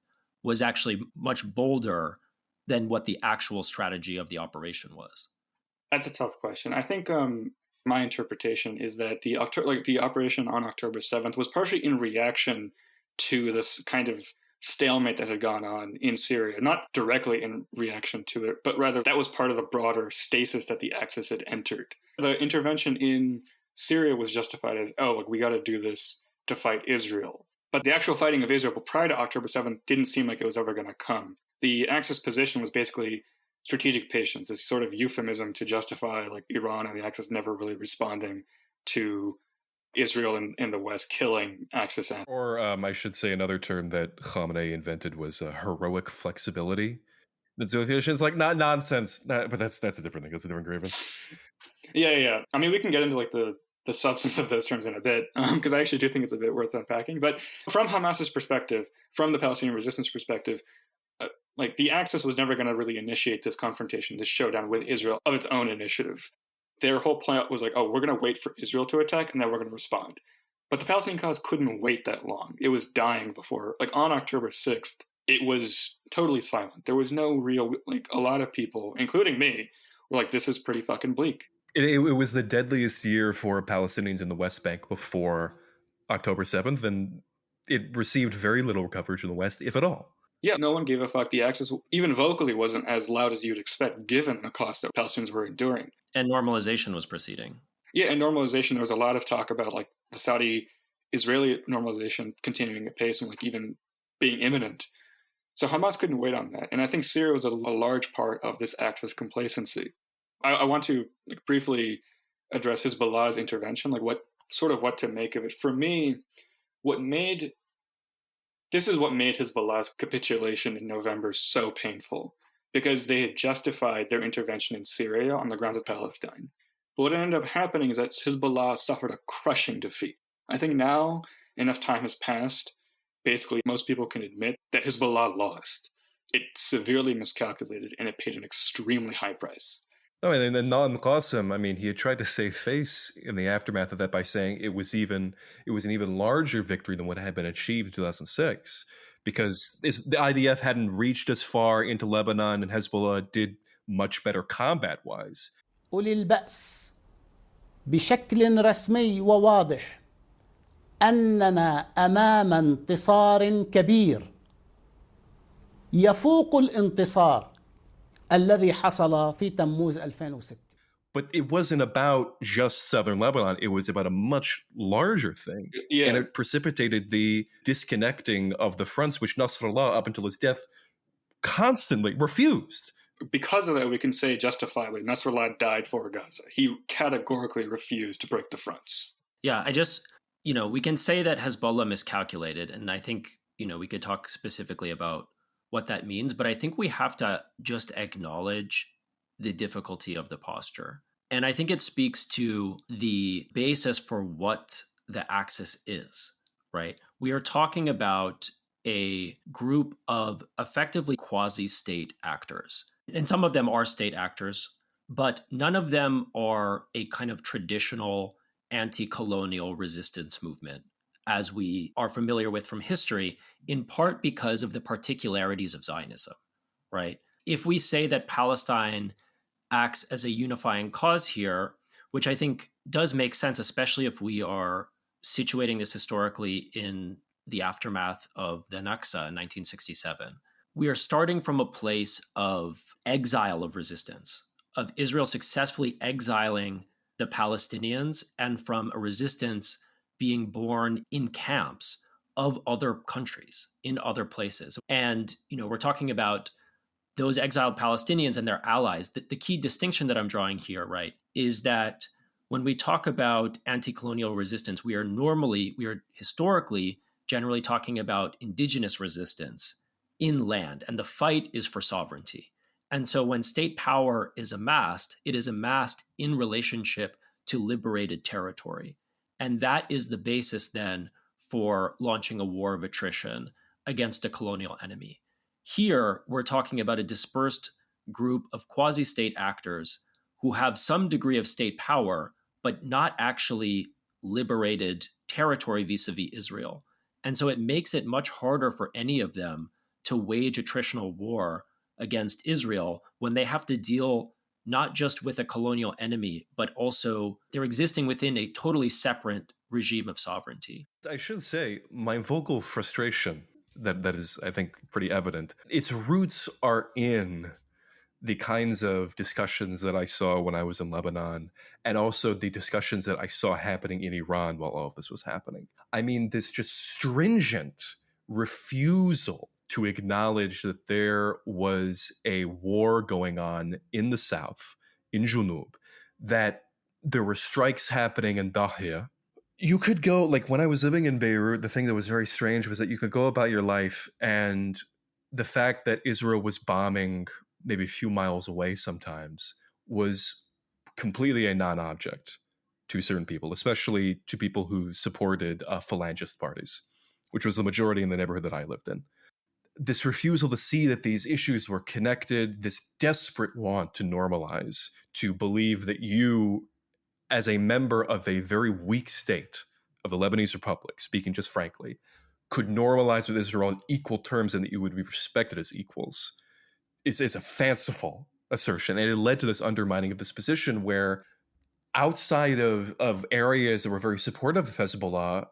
S2: was actually much bolder than what the actual strategy of the operation was?
S5: That's a tough question. I think my interpretation is that the operation on October 7th was partially in reaction to this kind of stalemate that had gone on in Syria, not directly in reaction to it, but rather that was part of the broader stasis that the Axis had entered. The intervention in Syria was justified as, we got to do this to fight Israel. But the actual fighting of Israel prior to October 7th didn't seem like it was ever going to come. The Axis position was basically strategic patience, this sort of euphemism to justify like Iran and the Axis never really responding to Israel and the West killing Axis.
S3: Or I should say another term that Khamenei invented was heroic flexibility. Negotiations, like not nonsense, but that's a different thing. That's a different grievance.
S5: Yeah. I mean, we can get into like the substance of those terms in a bit, because I actually do think it's a bit worth unpacking. But from Hamas's perspective, from the Palestinian resistance perspective, like the Axis was never going to really initiate this confrontation, this showdown with Israel of its own initiative. Their whole plan was like, we're going to wait for Israel to attack and then we're going to respond. But the Palestinian cause couldn't wait that long. It was dying before, like on October 6th, it was totally silent. There was no real, like a lot of people, including me, were like, this is pretty fucking bleak.
S3: It was the deadliest year for Palestinians in the West Bank before October 7th, and it received very little coverage in the West, if at all.
S5: Yeah, no one gave a fuck. The Axis, even vocally, wasn't as loud as you'd expect, given the cost that Palestinians were enduring.
S2: And normalization was proceeding.
S5: Yeah, and normalization, there was a lot of talk about like the Saudi-Israeli normalization continuing at pace and like even being imminent. So Hamas couldn't wait on that. And I think Syria was a large part of this Axis complacency. I want to like, briefly address Hezbollah's intervention, like what to make of it. For me, this is what made Hezbollah's capitulation in November so painful, because they had justified their intervention in Syria on the grounds of Palestine. But what ended up happening is that Hezbollah suffered a crushing defeat. I think now enough time has passed. Basically, most people can admit that Hezbollah lost. It severely miscalculated, and it paid an extremely high price.
S3: I mean, and Naim Qassem, I mean, he had tried to save face in the aftermath of that by saying it was an even larger victory than what had been achieved in 2006, because the IDF hadn't reached as far into Lebanon, and Hezbollah did much better combat-wise.
S8: أولي البأس بشكل رسمي وواضح أننا أمام انتصار كبير يفوق الانتصار الذي حصل في تموز 2006.
S3: But it wasn't about just southern Lebanon. It was about a much larger thing.
S5: Yeah.
S3: And it precipitated the disconnecting of the fronts, which Nasrallah, up until his death, constantly refused.
S5: Because of that, we can say justifiably, Nasrallah died for Gaza. He categorically refused to break the fronts.
S2: Yeah, we can say that Hezbollah miscalculated, and I think, we could talk specifically about what that means, but I think we have to just acknowledge the difficulty of the posture. And I think it speaks to the basis for what the Axis is, right? We are talking about a group of effectively quasi-state actors. And some of them are state actors, but none of them are a kind of traditional anti-colonial resistance movement, as we are familiar with from history, in part because of the particularities of Zionism, right? If we say that Palestine acts as a unifying cause here, which I think does make sense, especially if we are situating this historically in the aftermath of the Nakba in 1967, we are starting from a place of exile of resistance, of Israel successfully exiling the Palestinians, and from a resistance being born in camps of other countries, in other places. And, we're talking about those exiled Palestinians and their allies. The key distinction that I'm drawing here, right, is that when we talk about anti-colonial resistance, we are historically generally talking about indigenous resistance in land, and the fight is for sovereignty. And so when state power is amassed, it is amassed in relationship to liberated territory. And that is the basis then for launching a war of attrition against a colonial enemy. Here, we're talking about a dispersed group of quasi-state actors who have some degree of state power, but not actually liberated territory vis-a-vis Israel. And so it makes it much harder for any of them to wage attritional war against Israel when they have to deal not just with a colonial enemy, but also they're existing within a totally separate regime of sovereignty.
S3: I should say, my vocal frustration, that is, I think, pretty evident, its roots are in the kinds of discussions that I saw when I was in Lebanon, and also the discussions that I saw happening in Iran while all of this was happening. I mean, this just stringent refusal to acknowledge that there was a war going on in the south, in Junub, that there were strikes happening in Dahia. You could go, like when I was living in Beirut, the thing that was very strange was that you could go about your life, and the fact that Israel was bombing maybe a few miles away sometimes was completely a non-object to certain people, especially to people who supported phalangist parties, which was the majority in the neighborhood that I lived in. This refusal to see that these issues were connected, this desperate want to normalize, to believe that you, as a member of a very weak state of the Lebanese Republic, speaking just frankly, could normalize with Israel on equal terms and that you would be respected as equals, is a fanciful assertion. And it led to this undermining of this position where outside of areas that were very supportive of Hezbollah,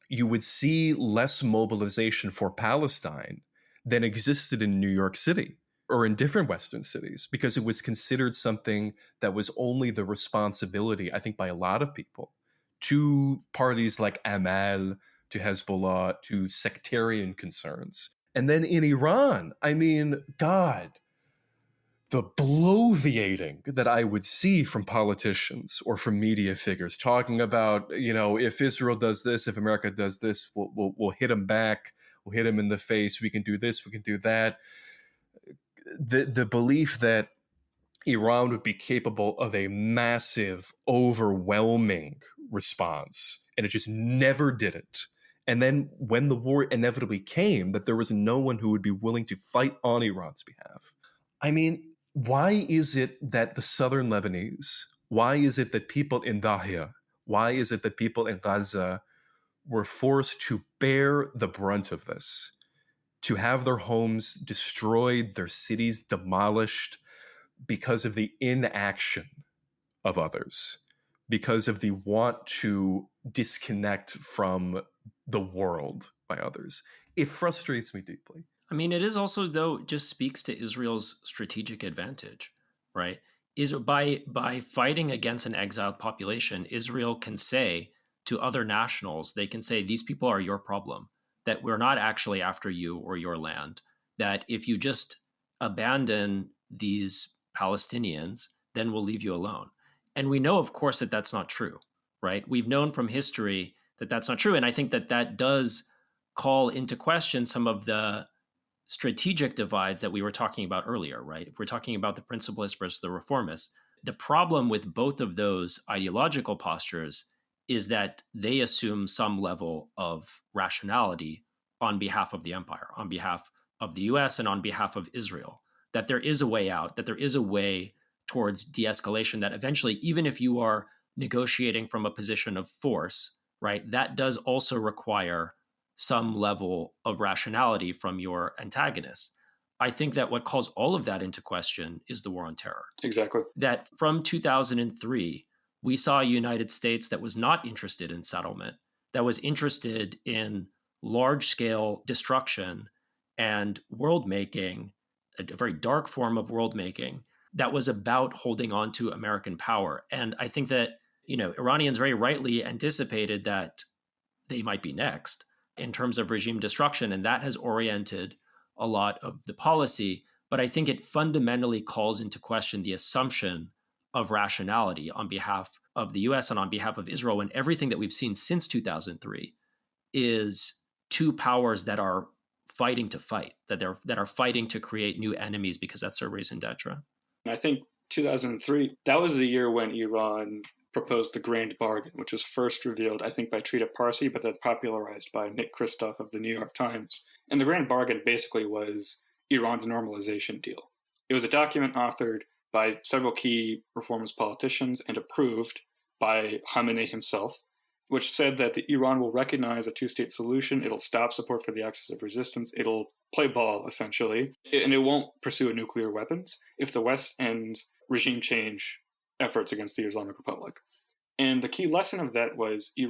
S3: you would see less mobilization for Palestine than existed in New York City or in different Western cities, because it was considered something that was only the responsibility, I think, by a lot of people, to parties like Amal, to Hezbollah, to sectarian concerns. And then in Iran, I mean, God, the bloviating that I would see from politicians or from media figures talking about, if Israel does this, if America does this, we'll hit them back, we'll hit them in the face, we can do this, we can do that. The belief that Iran would be capable of a massive, overwhelming response, and it just never did it. And then when the war inevitably came, that there was no one who would be willing to fight on Iran's behalf. I mean, why is it that the southern Lebanese, why is it that people in Dahia, why is it that people in Gaza were forced to bear the brunt of this, to have their homes destroyed, their cities demolished because of the inaction of others, because of the want to disconnect from the world by others? It frustrates me deeply.
S2: I mean, it is also, though, just speaks to Israel's strategic advantage, right? Is by fighting against an exiled population, Israel can say to other nationals, they can say, these people are your problem, that we're not actually after you or your land, that if you just abandon these Palestinians, then we'll leave you alone. And we know, of course, that that's not true, right? We've known from history that that's not true. And I think that that does call into question some of the strategic divides that we were talking about earlier, right? If we're talking about the principalists versus the reformists, the problem with both of those ideological postures is that they assume some level of rationality on behalf of the empire, on behalf of the US and on behalf of Israel, that there is a way out, that there is a way towards de-escalation, that eventually, even if you are negotiating from a position of force, right, that does also require some level of rationality from your antagonists. I think that what calls all of that into question is the war on terror.
S5: Exactly.
S2: That from 2003, we saw a United States that was not interested in settlement, that was interested in large-scale destruction and world-making, a very dark form of world-making, that was about holding on to American power. And I think that, Iranians very rightly anticipated that they might be next in terms of regime destruction, and that has oriented a lot of the policy. But I think it fundamentally calls into question the assumption of rationality on behalf of the US and on behalf of Israel, when everything that we've seen since 2003 is two powers that are fighting to fight, that are fighting to create new enemies because that's their raison d'etre.
S5: I think 2003, that was the year when Iran proposed the Grand Bargain, which was first revealed, I think, by Trita Parsi, but then popularized by Nick Kristof of the New York Times. And the Grand Bargain basically was Iran's normalization deal. It was a document authored by several key reformist politicians and approved by Khamenei himself, which said that Iran will recognize a two-state solution, it'll stop support for the axis of resistance, it'll play ball, essentially, and it won't pursue nuclear weapons if the West ends regime change efforts against the Islamic Republic. And the key lesson of that was the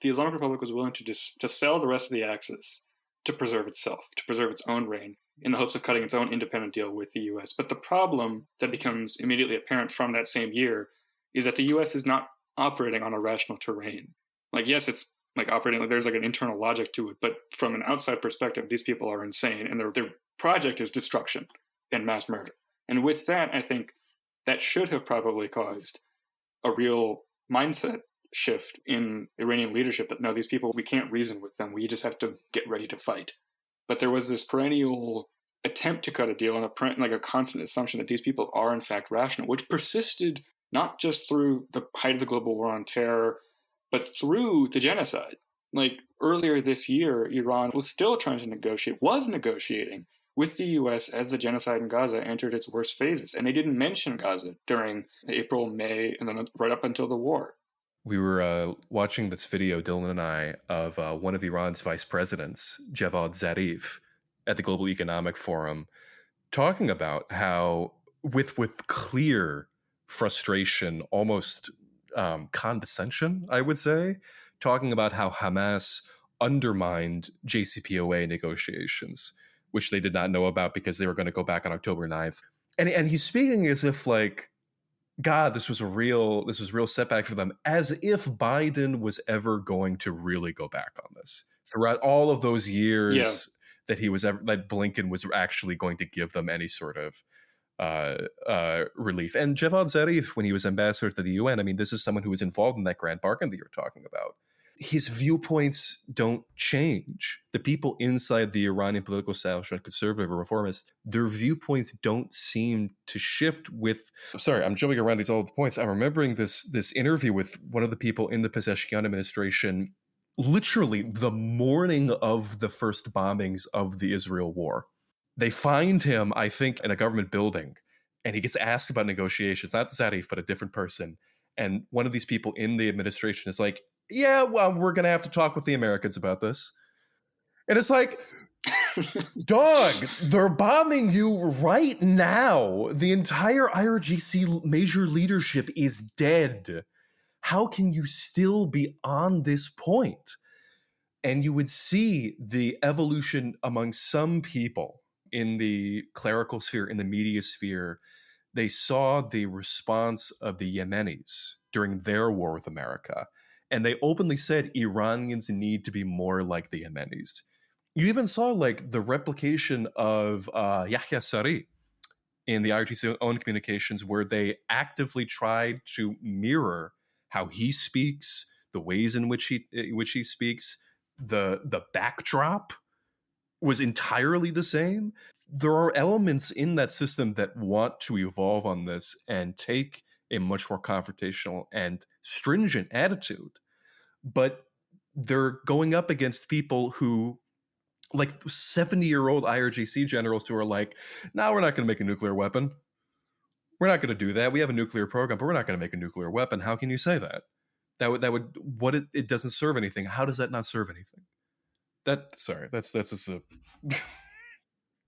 S5: Islamic Republic was willing to sell the rest of the axis to preserve itself, to preserve its own reign, in the hopes of cutting its own independent deal with the US. But the problem that becomes immediately apparent from that same year is that the US is not operating on a rational terrain. Like, yes, it's like operating, there's like an internal logic to it, but from an outside perspective, these people are insane, and their project is destruction and mass murder. And with that, I think that should have probably caused a real mindset shift in Iranian leadership that, no, these people, we can't reason with them. We just have to get ready to fight. But there was this perennial attempt to cut a deal and a constant assumption that these people are in fact rational, which persisted not just through the height of the global war on terror, but through the genocide. Like earlier this year, Iran was still trying to was negotiating with the US as the genocide in Gaza entered its worst phases. And they didn't mention Gaza during April, May, and then right up until the war.
S3: We were watching this video, Dylan and I, of one of Iran's vice presidents, Javad Zarif, at the Global Economic Forum, talking about how, with clear frustration, almost condescension, I would say, talking about how Hamas undermined JCPOA negotiations, which they did not know about because they were going to go back on October 9th. And he's speaking as if like, God, this was real setback for them, as if Biden was ever going to really go back on this. Throughout all of those years that that Blinken was actually going to give them any sort of relief. And Javad Zarif, when he was ambassador to the UN, I mean, this is someone who was involved in that grand bargain that you're talking about. His viewpoints don't change. The people inside the Iranian political establishment, conservative or reformist, their viewpoints don't seem to shift with... Sorry, I'm jumping around all the points. I'm remembering this interview with one of the people in the Pezeshkian administration, literally the morning of the first bombings of the Israel war. They find him, I think, in a government building, and he gets asked about negotiations, not Zarif, but a different person. And one of these people in the administration is like, yeah, well, we're going to have to talk with the Americans about this. And it's like, dog, they're bombing you right now. The entire IRGC major leadership is dead. How can you still be on this point? And you would see the evolution among some people in the clerical sphere, in the media sphere. They saw the response of the Yemenis during their war with America. And they openly said Iranians need to be more like the Yemenis. You even saw like the replication of Yahya Saree in the IRGC's own communications, where they actively tried to mirror how he speaks, the ways in which he speaks. The backdrop was entirely the same. There are elements in that system that want to evolve on this and take a much more confrontational and stringent attitude. But they're going up against people who, like 70-year-old IRGC generals who are like, no, we're not going to make a nuclear weapon. We're not going to do that. We have a nuclear program, but we're not going to make a nuclear weapon. How can you say that? It doesn't serve anything. How does that not serve anything? That's just a...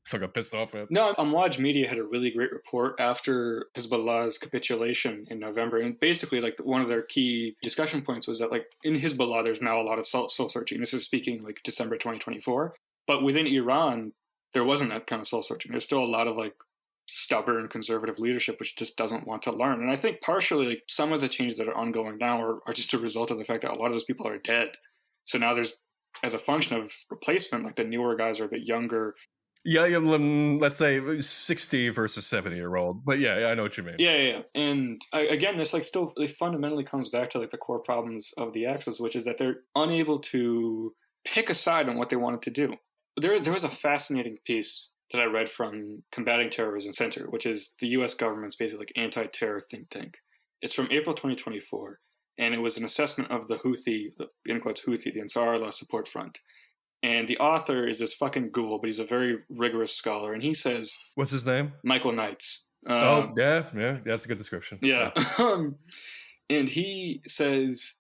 S3: So I got pissed off at.
S5: No, Amwaj Media had a really great report after Hezbollah's capitulation in November. And basically, like, one of their key discussion points was that, like, in Hezbollah, there's now a lot of soul searching. This is speaking like December 2024. But within Iran, there wasn't that kind of soul searching. There's still a lot of like stubborn conservative leadership which just doesn't want to learn. And I think partially like some of the changes that are ongoing now are just a result of the fact that a lot of those people are dead. So now there's, as a function of replacement, like the newer guys are a bit younger.
S3: Yeah, let's say 60 versus 70-year-old. But yeah, I know what you mean.
S5: Yeah. And again, this like still it fundamentally comes back to like the core problems of the Axis, which is that they're unable to pick a side on what they wanted to do. There was a fascinating piece that I read from Combating Terrorism Center, which is the U.S. government's basically like anti-terror think tank. It's from April 2024, and it was an assessment of the Houthi, in quotes Houthi, the Ansar Allah Support Front. And the author is this fucking ghoul, but he's a very rigorous scholar. And he says...
S3: What's his name?
S5: Michael Knights.
S3: Yeah, that's a good description.
S5: Yeah. And he says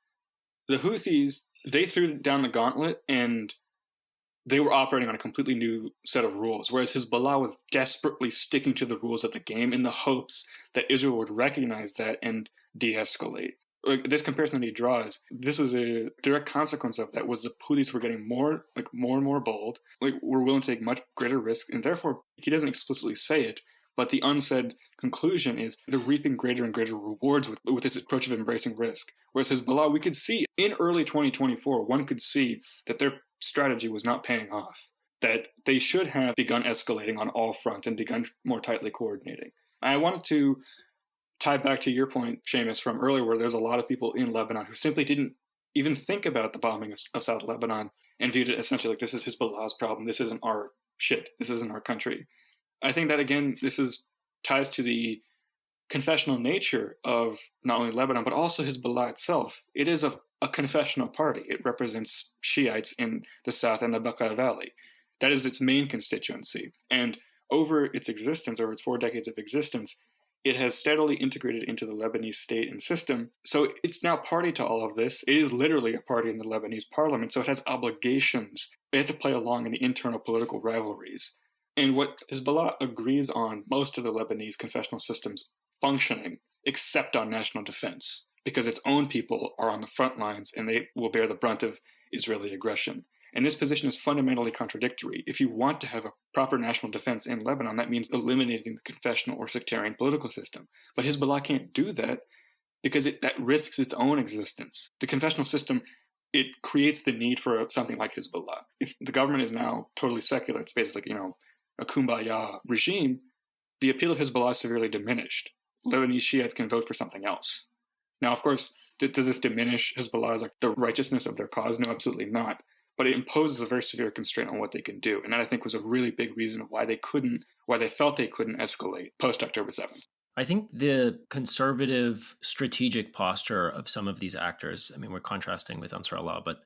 S5: the Houthis, they threw down the gauntlet and they were operating on a completely new set of rules, whereas Hezbollah was desperately sticking to the rules of the game in the hopes that Israel would recognize that and de-escalate. Like, this comparison that he draws, this was a direct consequence of that, was the Houthis were getting more and more bold, like were willing to take much greater risk, and therefore, he doesn't explicitly say it, but the unsaid conclusion is they're reaping greater and greater rewards with this approach of embracing risk. Whereas Hezbollah, we could see in early 2024, one could see that their strategy was not paying off, that they should have begun escalating on all fronts and begun more tightly coordinating. I wanted to tie back to your point, Seamus, from earlier, where there's a lot of people in Lebanon who simply didn't even think about the bombing of South Lebanon and viewed it essentially like, this is Hezbollah's problem, this isn't our shit, this isn't our country. I think that, again, ties to the confessional nature of not only Lebanon, but also Hezbollah itself. It is a confessional party. It represents Shiites in the south and the Bekaa Valley. That is its main constituency. And over its existence, over its 4 decades of existence, it has steadily integrated into the Lebanese state and system. So it's now party to all of this. It is literally a party in the Lebanese parliament. So it has obligations. It has to play along in the internal political rivalries. And what Hezbollah agrees on, most of the Lebanese confessional systems functioning, except on national defense, because its own people are on the front lines and they will bear the brunt of Israeli aggression. And this position is fundamentally contradictory. If you want to have a proper national defense in Lebanon, that means eliminating the confessional or sectarian political system. But Hezbollah can't do that because that risks its own existence. The confessional system, it creates the need for something like Hezbollah. If the government is now totally secular, it's basically a kumbaya regime, the appeal of Hezbollah is severely diminished. Lebanese Shiites can vote for something else. Now, of course, does this diminish Hezbollah's the righteousness of their cause? No, absolutely not. But it imposes a very severe constraint on what they can do. And that, I think, was a really big reason of why they felt they couldn't escalate post-October 7th.
S2: I think the conservative strategic posture of some of these actors, I mean, we're contrasting with Ansar Allah, but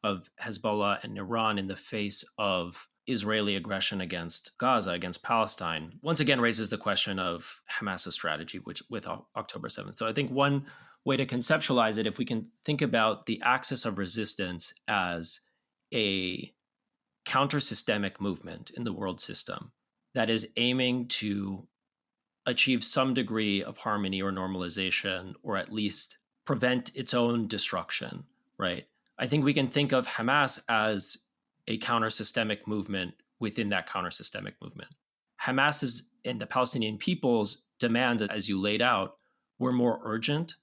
S2: of Hezbollah and Iran in the face of Israeli aggression against Gaza, against Palestine, once again raises the question of Hamas's strategy with October 7th. So I think one way to conceptualize it, if we can think about the axis of resistance as a counter-systemic movement in the world system that is aiming to achieve some degree of harmony or normalization, or at least prevent its own destruction, right? I think we can think of Hamas as a counter-systemic movement within that counter-systemic movement. Hamas's and the Palestinian people's demands, as you laid out, were more urgent,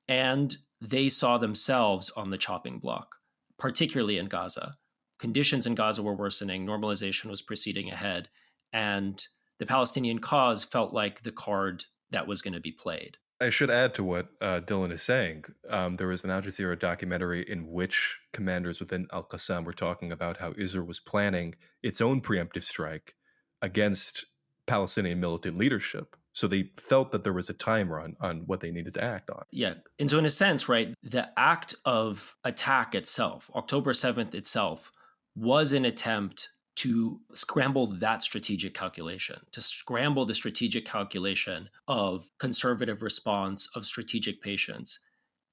S2: and they saw themselves on the chopping block, particularly in Gaza. Conditions in Gaza were worsening, normalization was proceeding ahead, and the Palestinian cause felt like the card that was going to be played.
S3: I should add to what Dylan is saying. There was an Al Jazeera documentary in which commanders within Al-Qassam were talking about how Israel was planning its own preemptive strike against Palestinian militant leadership. So they felt that there was a timer on what they needed to act on.
S2: Yeah. And so in a sense, right, the act of attack itself, October 7th itself, was an attempt to scramble that strategic calculation, to scramble the strategic calculation of conservative response, of strategic patience.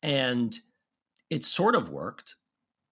S2: And it sort of worked,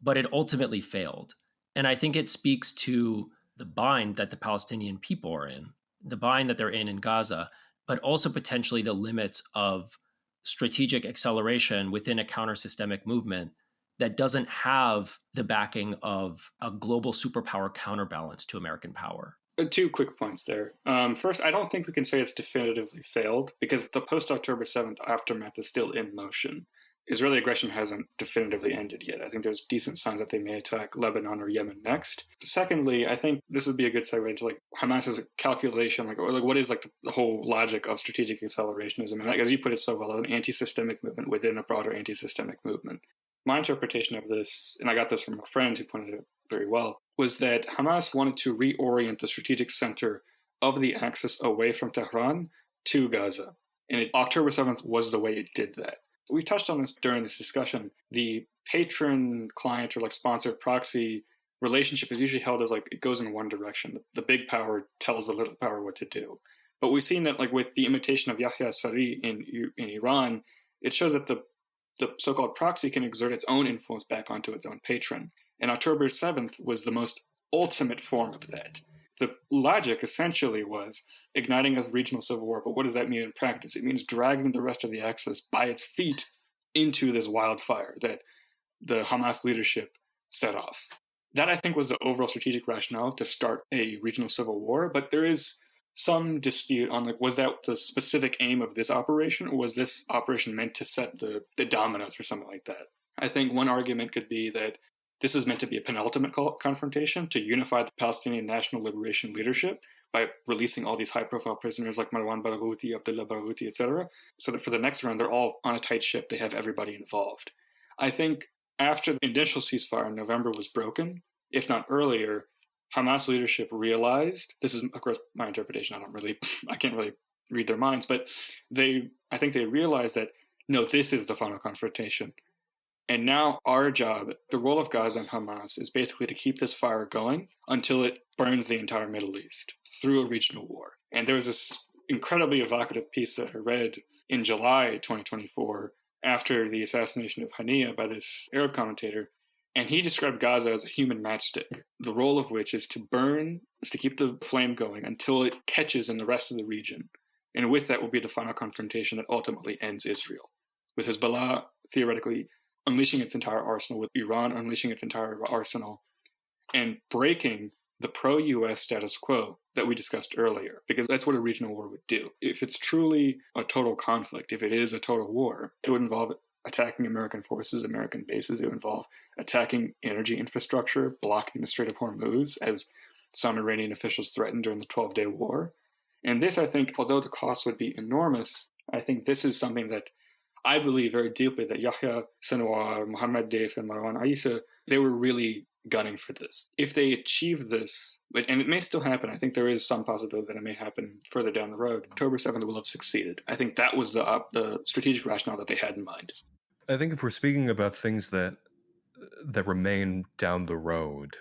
S2: but it ultimately failed. And I think it speaks to the bind that the Palestinian people are in, the bind that they're in Gaza, but also potentially the limits of strategic acceleration within a counter-systemic movement that doesn't have the backing of a global superpower counterbalance to American power.
S5: 2 quick points there. First, I don't think we can say it's definitively failed because the post-October 7th aftermath is still in motion. Israeli aggression hasn't definitively ended yet. I think there's decent signs that they may attack Lebanon or Yemen next. Secondly, I think this would be a good segue into Hamas's calculation, what is the whole logic of strategic accelerationism, and as you put it so well, an anti-systemic movement within a broader anti-systemic movement. My interpretation of this, and I got this from a friend who pointed it out very well, was that Hamas wanted to reorient the strategic center of the axis away from Tehran to Gaza. And October 7th was the way it did that. We touched on this during this discussion. The patron-client or sponsor-proxy relationship is usually held as it goes in one direction. The big power tells the little power what to do. But we've seen that with the imitation of Yahya Saree in Iran, it shows that the so-called proxy can exert its own influence back onto its own patron. And October 7th was the most ultimate form of that. The logic essentially was igniting a regional civil war, but what does that mean in practice? It means dragging the rest of the axis by its feet into this wildfire that the Hamas leadership set off. That, I think, was the overall strategic rationale to start a regional civil war, but there is some dispute on was that the specific aim of this operation, or was this operation meant to set the dominoes or something like that? I think one argument could be that this is meant to be a penultimate confrontation to unify the Palestinian National Liberation leadership by releasing all these high-profile prisoners like Marwan Barghouti, Abdullah Barghouti, etc., so that for the next round, they're all on a tight ship. They have everybody involved. I think after the initial ceasefire in November was broken, if not earlier, Hamas leadership realized, this is, of course, my interpretation, I can't really read their minds, but I think they realized that, no, this is the final confrontation. And now our job, the role of Gaza and Hamas, is basically to keep this fire going until it burns the entire Middle East through a regional war. And there was this incredibly evocative piece that I read in July 2024 after the assassination of Hania by this Arab commentator. And he described Gaza as a human matchstick, the role of which is to burn, is to keep the flame going until it catches in the rest of the region. And with that will be the final confrontation that ultimately ends Israel, with Hezbollah theoretically unleashing its entire arsenal, with Iran unleashing its entire arsenal, and breaking the pro-US status quo that we discussed earlier, because that's what a regional war would do. If it's truly a total conflict, if it is a total war, it would involve attacking American forces, American bases. It would involve attacking energy infrastructure, blocking the Strait of Hormuz, as some Iranian officials threatened during the 12-day war. And this, I think, although the cost would be enormous, I think this is something that I believe very deeply that Yahya Sinwar, Mohammad Deif, and Marwan Aisha, they were really gunning for this. If they achieve this, and it may still happen, I think there is some possibility that it may happen further down the road, October 7th will have succeeded. I think that was the strategic rationale that they had in mind.
S3: I think if we're speaking about things that remain down the road,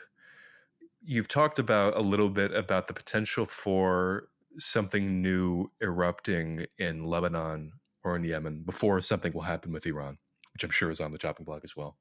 S3: you've talked about a little bit about the potential for something new erupting in Lebanon or in Yemen before something will happen with Iran, which I'm sure is on the chopping block as well.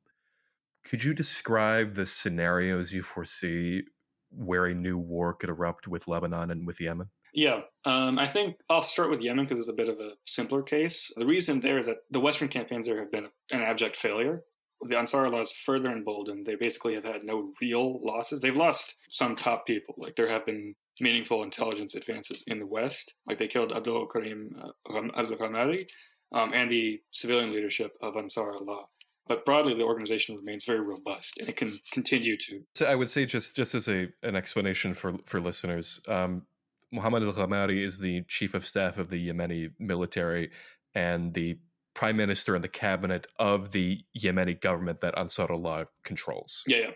S3: Could you describe the scenarios you foresee where a new war could erupt with Lebanon and with Yemen?
S5: Yeah, I think I'll start with Yemen because it's a bit of a simpler case. The reason there is that the Western campaigns there have been an abject failure. The Ansarullah is further emboldened. They basically have had no real losses. They've lost some top people. Like there have been meaningful intelligence advances in the West. Like they killed Abdul Karim al-Ghamari and the civilian leadership of Ansarullah. But broadly, the organization remains very robust, and it can continue to.
S3: So I would say just as an explanation for listeners, Mohammed al-Ghamari is the chief of staff of the Yemeni military and the prime minister and the cabinet of the Yemeni government that Ansarullah controls.
S5: Yeah.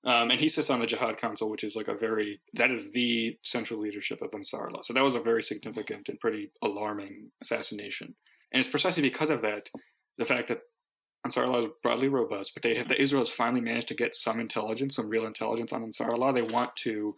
S5: And he sits on the Jihad Council, which is that is the central leadership of Ansarullah. So that was a very significant and pretty alarming assassination. And it's precisely because of that, the fact that Ansarullah is broadly robust, but Israel has finally managed to get some intelligence, some real intelligence on Ansarullah. They want to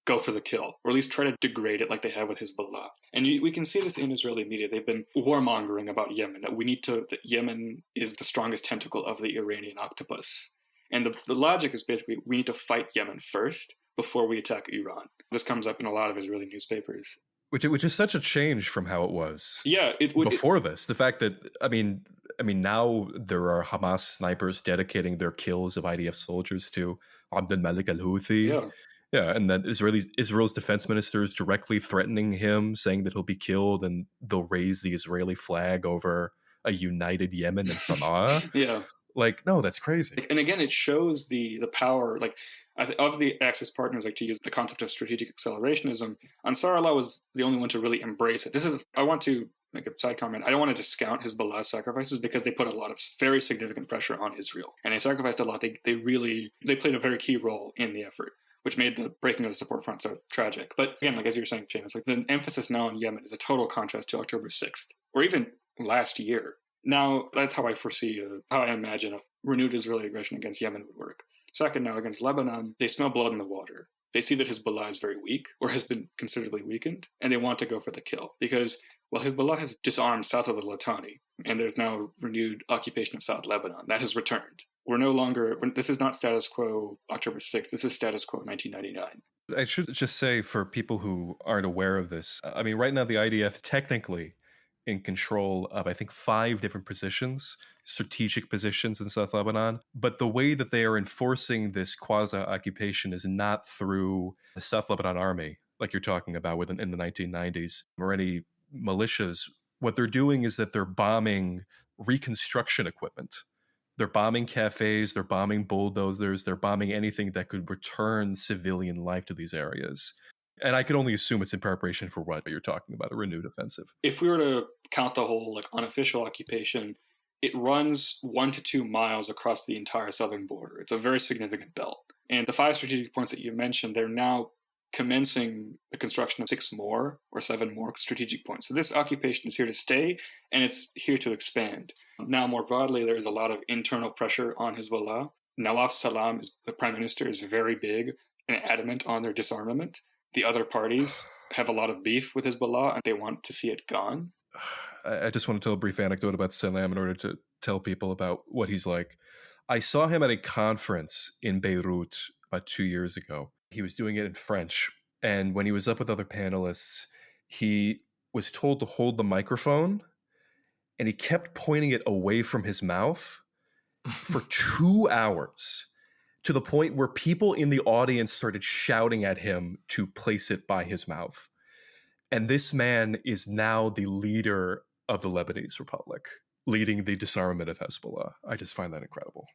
S5: go for the kill, or at least try to degrade it like they have with Hezbollah. And we can see this in Israeli media. They've been warmongering about Yemen, that Yemen is the strongest tentacle of the Iranian octopus. And the logic is basically we need to fight Yemen first before we attack Iran. This comes up in a lot of Israeli newspapers.
S3: Which is such a change from how it was.
S5: Yeah,
S3: before this. The fact that I mean now there are Hamas snipers dedicating their kills of IDF soldiers to Abd al-Malik al-Houthi. Yeah, and that Israel's defense minister is directly threatening him, saying that he'll be killed, and they'll raise the Israeli flag over a united Yemen and Sana'a.
S5: Yeah,
S3: no, that's crazy.
S5: And again, it shows the power, of the Axis partners, to use the concept of strategic accelerationism. Ansarullah was the only one to really embrace it. I want to make a side comment. I don't want to discount Hezbollah's sacrifices because they put a lot of very significant pressure on Israel, and they sacrificed a lot. They played a very key role in the effort, which made the breaking of the support front so tragic. But again, as you were saying, Seamus, the emphasis now on Yemen is a total contrast to October 6th, or even last year. Now, that's how I foresee, how I imagine a renewed Israeli aggression against Yemen would work. Second, now against Lebanon, they smell blood in the water. They see that Hezbollah is very weak, or has been considerably weakened, and they want to go for the kill. Because, Hezbollah has disarmed south of the Litani, and there's now renewed occupation of South Lebanon. That has returned. This is not status quo October 6th, this is status quo 1999.
S3: I should just say, for people who aren't aware of this, right now the IDF technically in control of, I think, 5 different positions, strategic positions in South Lebanon. But the way that they are enforcing this quasi-occupation is not through the South Lebanon army, like you're talking about in the 1990s, or any militias. What they're doing is that they're bombing reconstruction equipment. They're bombing cafes, they're bombing bulldozers, they're bombing anything that could return civilian life to these areas. And I could only assume it's in preparation for what you're talking about, a renewed offensive.
S5: If we were to count the whole unofficial occupation, it runs 1 to 2 miles across the entire southern border. It's a very significant belt. And the 5 strategic points that you mentioned, they're now commencing the construction of 6 more or 7 more strategic points. So this occupation is here to stay, and it's here to expand. Now, more broadly, there is a lot of internal pressure on Hezbollah. Nawaf Salam, the prime minister, is very big and adamant on their disarmament. The other parties have a lot of beef with Hezbollah, and they want to see it gone.
S3: I just want to tell a brief anecdote about Salam in order to tell people about what he's like. I saw him at a conference in Beirut about 2 years ago. He was doing it in French. And when he was up with other panelists, he was told to hold the microphone, and he kept pointing it away from his mouth for 2 hours. to the point where people in the audience started shouting at him to place it by his mouth. And this man is now the leader of the Lebanese Republic, leading the disarmament of Hezbollah. I just find that incredible.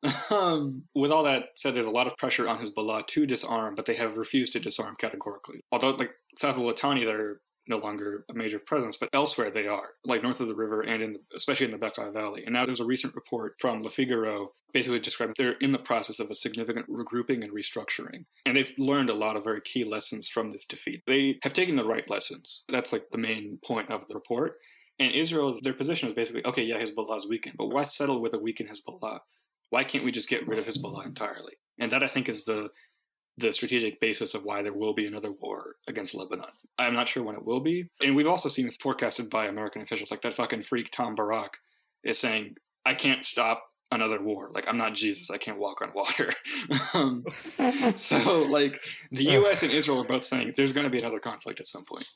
S5: With all that said, there's a lot of pressure on Hezbollah to disarm, but they have refused to disarm categorically. Although, like, south of Litani, they're no longer a major presence, but elsewhere they are, like north of the river and especially in the Bekaa Valley. And now there's a recent report from Le Figaro basically describing they're in the process of a significant regrouping and restructuring. And they've learned a lot of very key lessons from this defeat. They have taken the right lessons. That's like the main point of the report. And their position is basically, okay, yeah, Hezbollah is weakened, but why settle with a weakened Hezbollah? Why can't we just get rid of Hezbollah entirely? And that, I think, is the strategic basis of why there will be another war against Lebanon. I'm not sure when it will be. And we've also seen this forecasted by American officials, like that fucking freak Tom Barak is saying, I can't stop another war. Like, I'm not Jesus. I can't walk on water. So, like, the U.S. and Israel are both saying there's going to be another conflict at some point.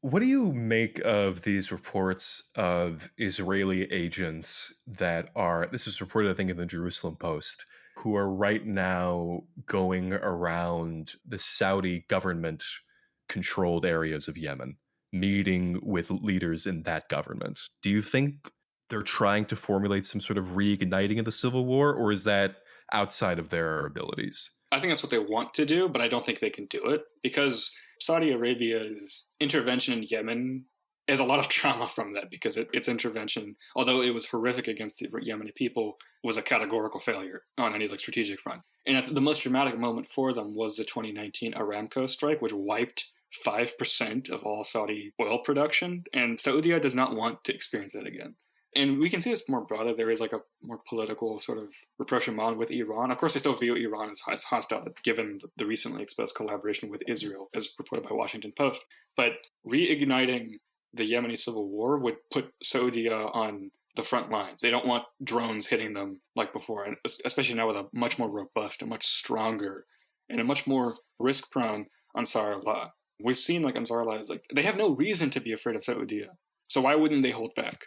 S3: What do you make of these reports of Israeli agents that are, this is reported, I think, in the Jerusalem Post, who are right now going around the Saudi government-controlled areas of Yemen, meeting with leaders in that government? Do you think they're trying to formulate some sort of reigniting of the civil war, or is that outside of their abilities?
S5: I think that's what they want to do, but I don't think they can do it because Saudi Arabia's intervention in Yemen has a lot of trauma from that because its intervention, although it was horrific against the Yemeni people, was a categorical failure on any strategic front. And the most dramatic moment for them was the 2019 Aramco strike, which wiped 5% of all Saudi oil production. And Saudi does not want to experience that again. And we can see this more broadly. There is like a more political sort of rapprochement with Iran. Of course, they still view Iran as hostile, given the recently exposed collaboration with Israel, as reported by Washington Post. But reigniting the Yemeni civil war would put Saudi on the front lines. They don't want drones hitting them like before, and especially now with a much more robust, a much stronger, and a much more risk-prone Ansar Allah. We've seen like Ansar Allah is like, they have no reason to be afraid of Saudi. So why wouldn't they hold back?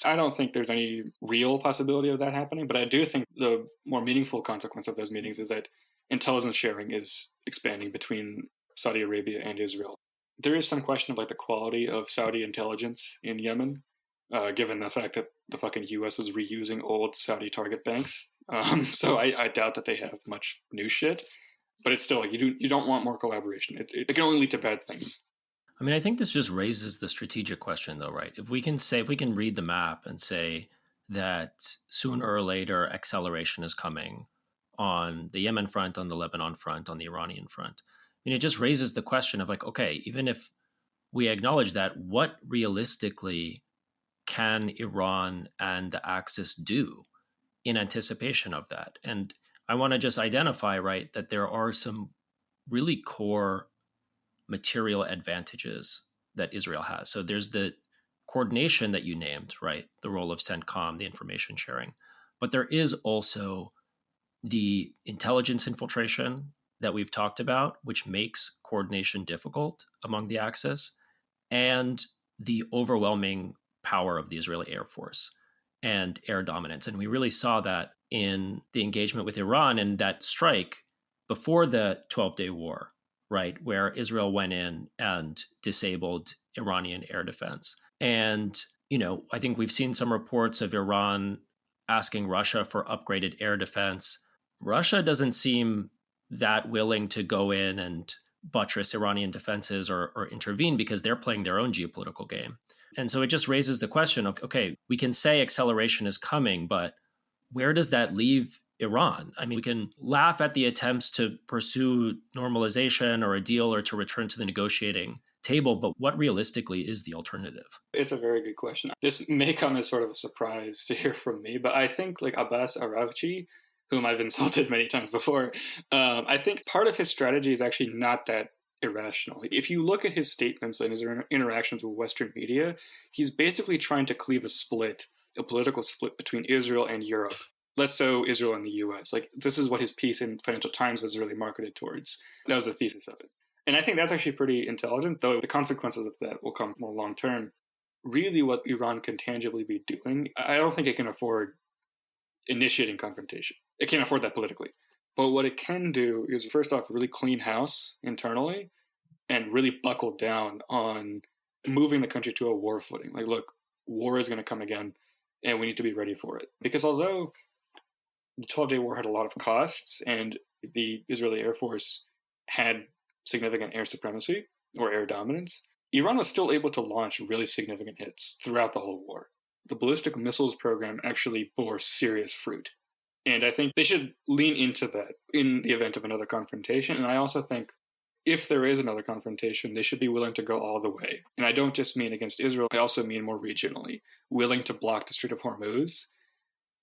S5: I don't think there's any real possibility of that happening, but I do think the more meaningful consequence of those meetings is that intelligence sharing is expanding between Saudi Arabia and Israel. There is some question of like the quality of Saudi intelligence in Yemen, given the fact that the fucking U.S. is reusing old Saudi target banks. So I doubt that they have much new shit, but it's still like you don't want more collaboration. It can only lead to bad things.
S2: I mean, I think this just raises the strategic question, though, right? If we can read the map and say that sooner or later acceleration is coming on the Yemen front, on the Lebanon front, on the Iranian front, I mean, it just raises the question of like, okay, even if we acknowledge that, what realistically can Iran and the Axis do in anticipation of that? And I want to just identify, right, that there are some really core material advantages that Israel has. So there's the coordination that you named, right? The role of CENTCOM, the information sharing. But there is also the intelligence infiltration that we've talked about, which makes coordination difficult among the Axis, and the overwhelming power of the Israeli Air Force and air dominance. And we really saw that in the engagement with Iran and that strike before the 12-day war, right, where Israel went in and disabled Iranian air defense. And, I think we've seen some reports of Iran asking Russia for upgraded air defense. Russia doesn't seem that willing to go in and buttress Iranian defenses or intervene because they're playing their own geopolitical game. And so it just raises the question of, okay, we can say acceleration is coming, but where does that leave Iran? I mean, we can laugh at the attempts to pursue normalization or a deal or to return to the negotiating table, but what realistically is the alternative?
S5: It's a very good question. This may come as sort of a surprise to hear from me, but I think like Abbas Araghchi, whom I've insulted many times before, I think part of his strategy is actually not that irrational. If you look at his statements and his interactions with Western media, he's basically trying to cleave a political split between Israel and Europe. Less so Israel and the U.S. Like, this is what his piece in Financial Times was really marketed towards. That was the thesis of it. And I think that's actually pretty intelligent, though the consequences of that will come more long term. Really what Iran can tangibly be doing, I don't think it can afford initiating confrontation. It can't afford that politically. But what it can do is, first off, really clean house internally and really buckle down on moving the country to a war footing. Like, look, war is going to come again, and we need to be ready for it. Because although the 12-Day War had a lot of costs, and the Israeli Air Force had significant air supremacy or air dominance, Iran was still able to launch really significant hits throughout the whole war. The ballistic missiles program actually bore serious fruit. And I think they should lean into that in the event of another confrontation. And I also think if there is another confrontation, they should be willing to go all the way. And I don't just mean against Israel, I also mean more regionally, willing to block the Strait of Hormuz.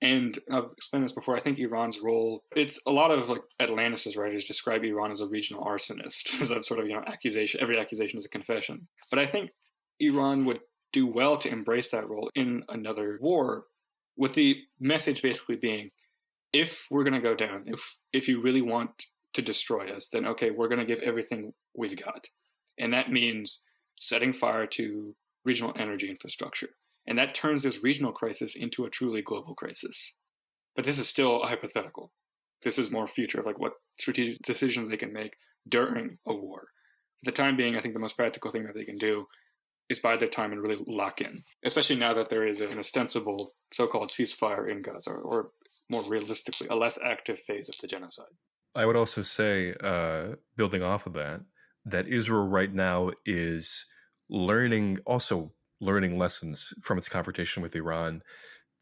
S5: And I've explained this before, I think Iran's role, it's a lot of like Atlantis' writers describe Iran as a regional arsonist, as a sort of, accusation. Every accusation is a confession. But I think Iran would do well to embrace that role in another war, with the message basically being, if we're going to go down, if you really want to destroy us, then okay, we're going to give everything we've got. And that means setting fire to regional energy infrastructure. And that turns this regional crisis into a truly global crisis. But this is still a hypothetical. This is more future of like what strategic decisions they can make during a war. For the time being, I think the most practical thing that they can do is bide their time and really lock in, especially now that there is an ostensible so-called ceasefire in Gaza, or more realistically, a less active phase of the genocide.
S3: I would also say, building off of that Israel right now is learning lessons from its confrontation with Iran.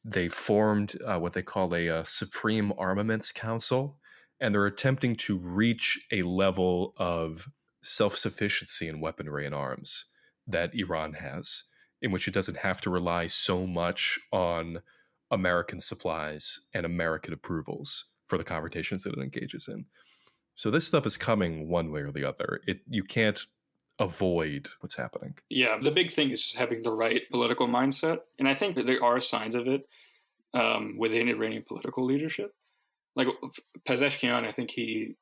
S3: They formed what they call a Supreme Armaments Council, and they're attempting to reach a level of self-sufficiency in weaponry and arms that Iran has, in which it doesn't have to rely so much on American supplies and American approvals for the confrontations that it engages in. So this stuff is coming one way or the other. You can't avoid what's happening.
S5: Yeah, the big thing is just having the right political mindset. And I think that there are signs of it within Iranian political leadership. Like Pezeshkian, I think he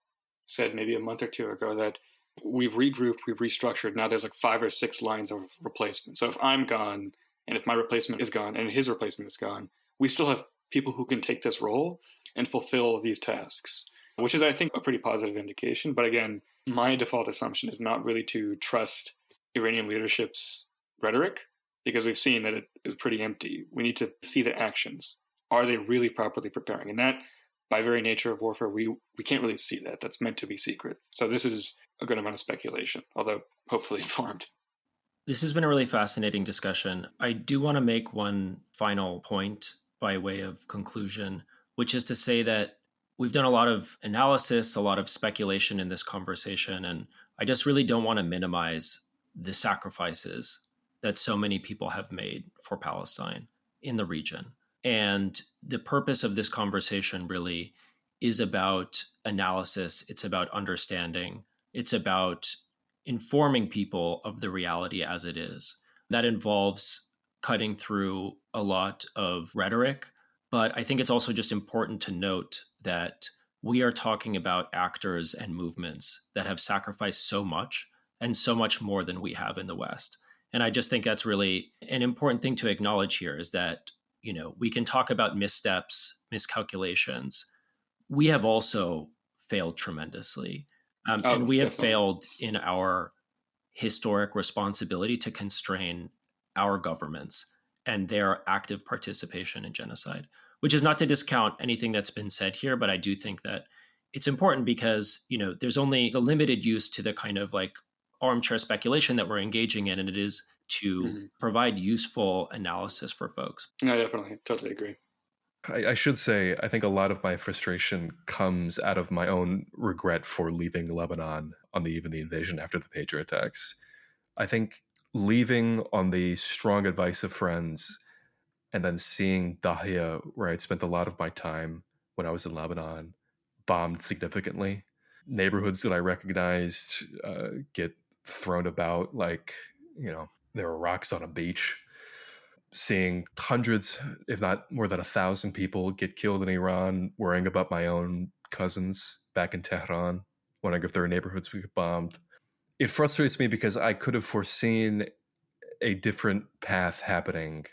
S5: said maybe a month or two ago that we've regrouped, we've restructured. Now there's like 5 or 6 lines of replacement. So if I'm gone, and if my replacement is gone, and his replacement is gone, we still have people who can take this role and fulfill these tasks, which is, I think, a pretty positive indication. But again, my default assumption is not really to trust Iranian leadership's rhetoric, because we've seen that it is pretty empty. We need to see the actions. Are they really properly preparing? And that, by very nature of warfare, we can't really see that. That's meant to be secret. So this is a good amount of speculation, although hopefully informed.
S2: This has been a really fascinating discussion. I do want to make one final point by way of conclusion, which is to say that we've done a lot of analysis, a lot of speculation in this conversation, and I just really don't want to minimize the sacrifices that so many people have made for Palestine in the region. And the purpose of this conversation really is about analysis. It's about understanding. It's about informing people of the reality as it is. That involves cutting through a lot of rhetoric, but I think it's also just important to note that we are talking about actors and movements that have sacrificed so much, and so much more than we have in the West. And I just think that's really an important thing to acknowledge here, is that, we can talk about missteps, miscalculations. We have also failed tremendously. And we have failed in our historic responsibility to constrain our governments and their active participation in genocide, which is not to discount anything that's been said here, but I do think that it's important because, there's only the limited use to the kind of like armchair speculation that we're engaging in, and it is to provide useful analysis for folks.
S5: No, definitely. Totally agree.
S3: I should say, I think a lot of my frustration comes out of my own regret for leaving Lebanon on the eve of the invasion after the Patriot attacks. I think leaving on the strong advice of friends and then seeing Dahia, where I'd spent a lot of my time when I was in Lebanon, bombed significantly. Neighborhoods that I recognized get thrown about like, there were rocks on a beach. Seeing hundreds, if not more than 1,000 people get killed in Iran, worrying about my own cousins back in Tehran, wondering if their neighborhoods would get bombed. It frustrates me because I could have foreseen a different path happening,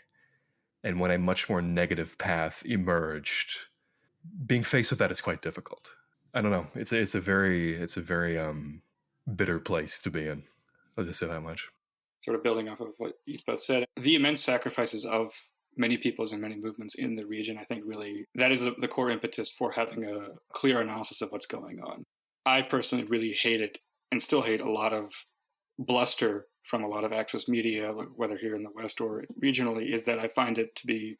S3: and when a much more negative path emerged, being faced with that is quite difficult. I don't know. It's a very bitter place to be in. I'll just say that much.
S5: Sort of building off of what you both said, the immense sacrifices of many peoples and many movements in the region, I think really that is the core impetus for having a clear analysis of what's going on. I personally really hated and still hate a lot of bluster from a lot of access media, whether here in the West or regionally, is that I find it to be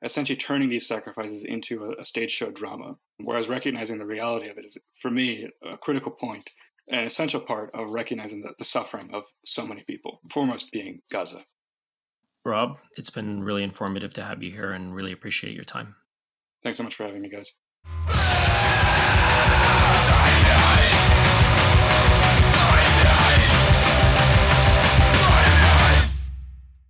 S5: essentially turning these sacrifices into a stage show drama, whereas recognizing the reality of it is, for me, a critical point, an essential part of recognizing the suffering of so many people, foremost being Gaza.
S2: Rob, it's been really informative to have you here and really appreciate your time.
S5: Thanks so much for having me, guys.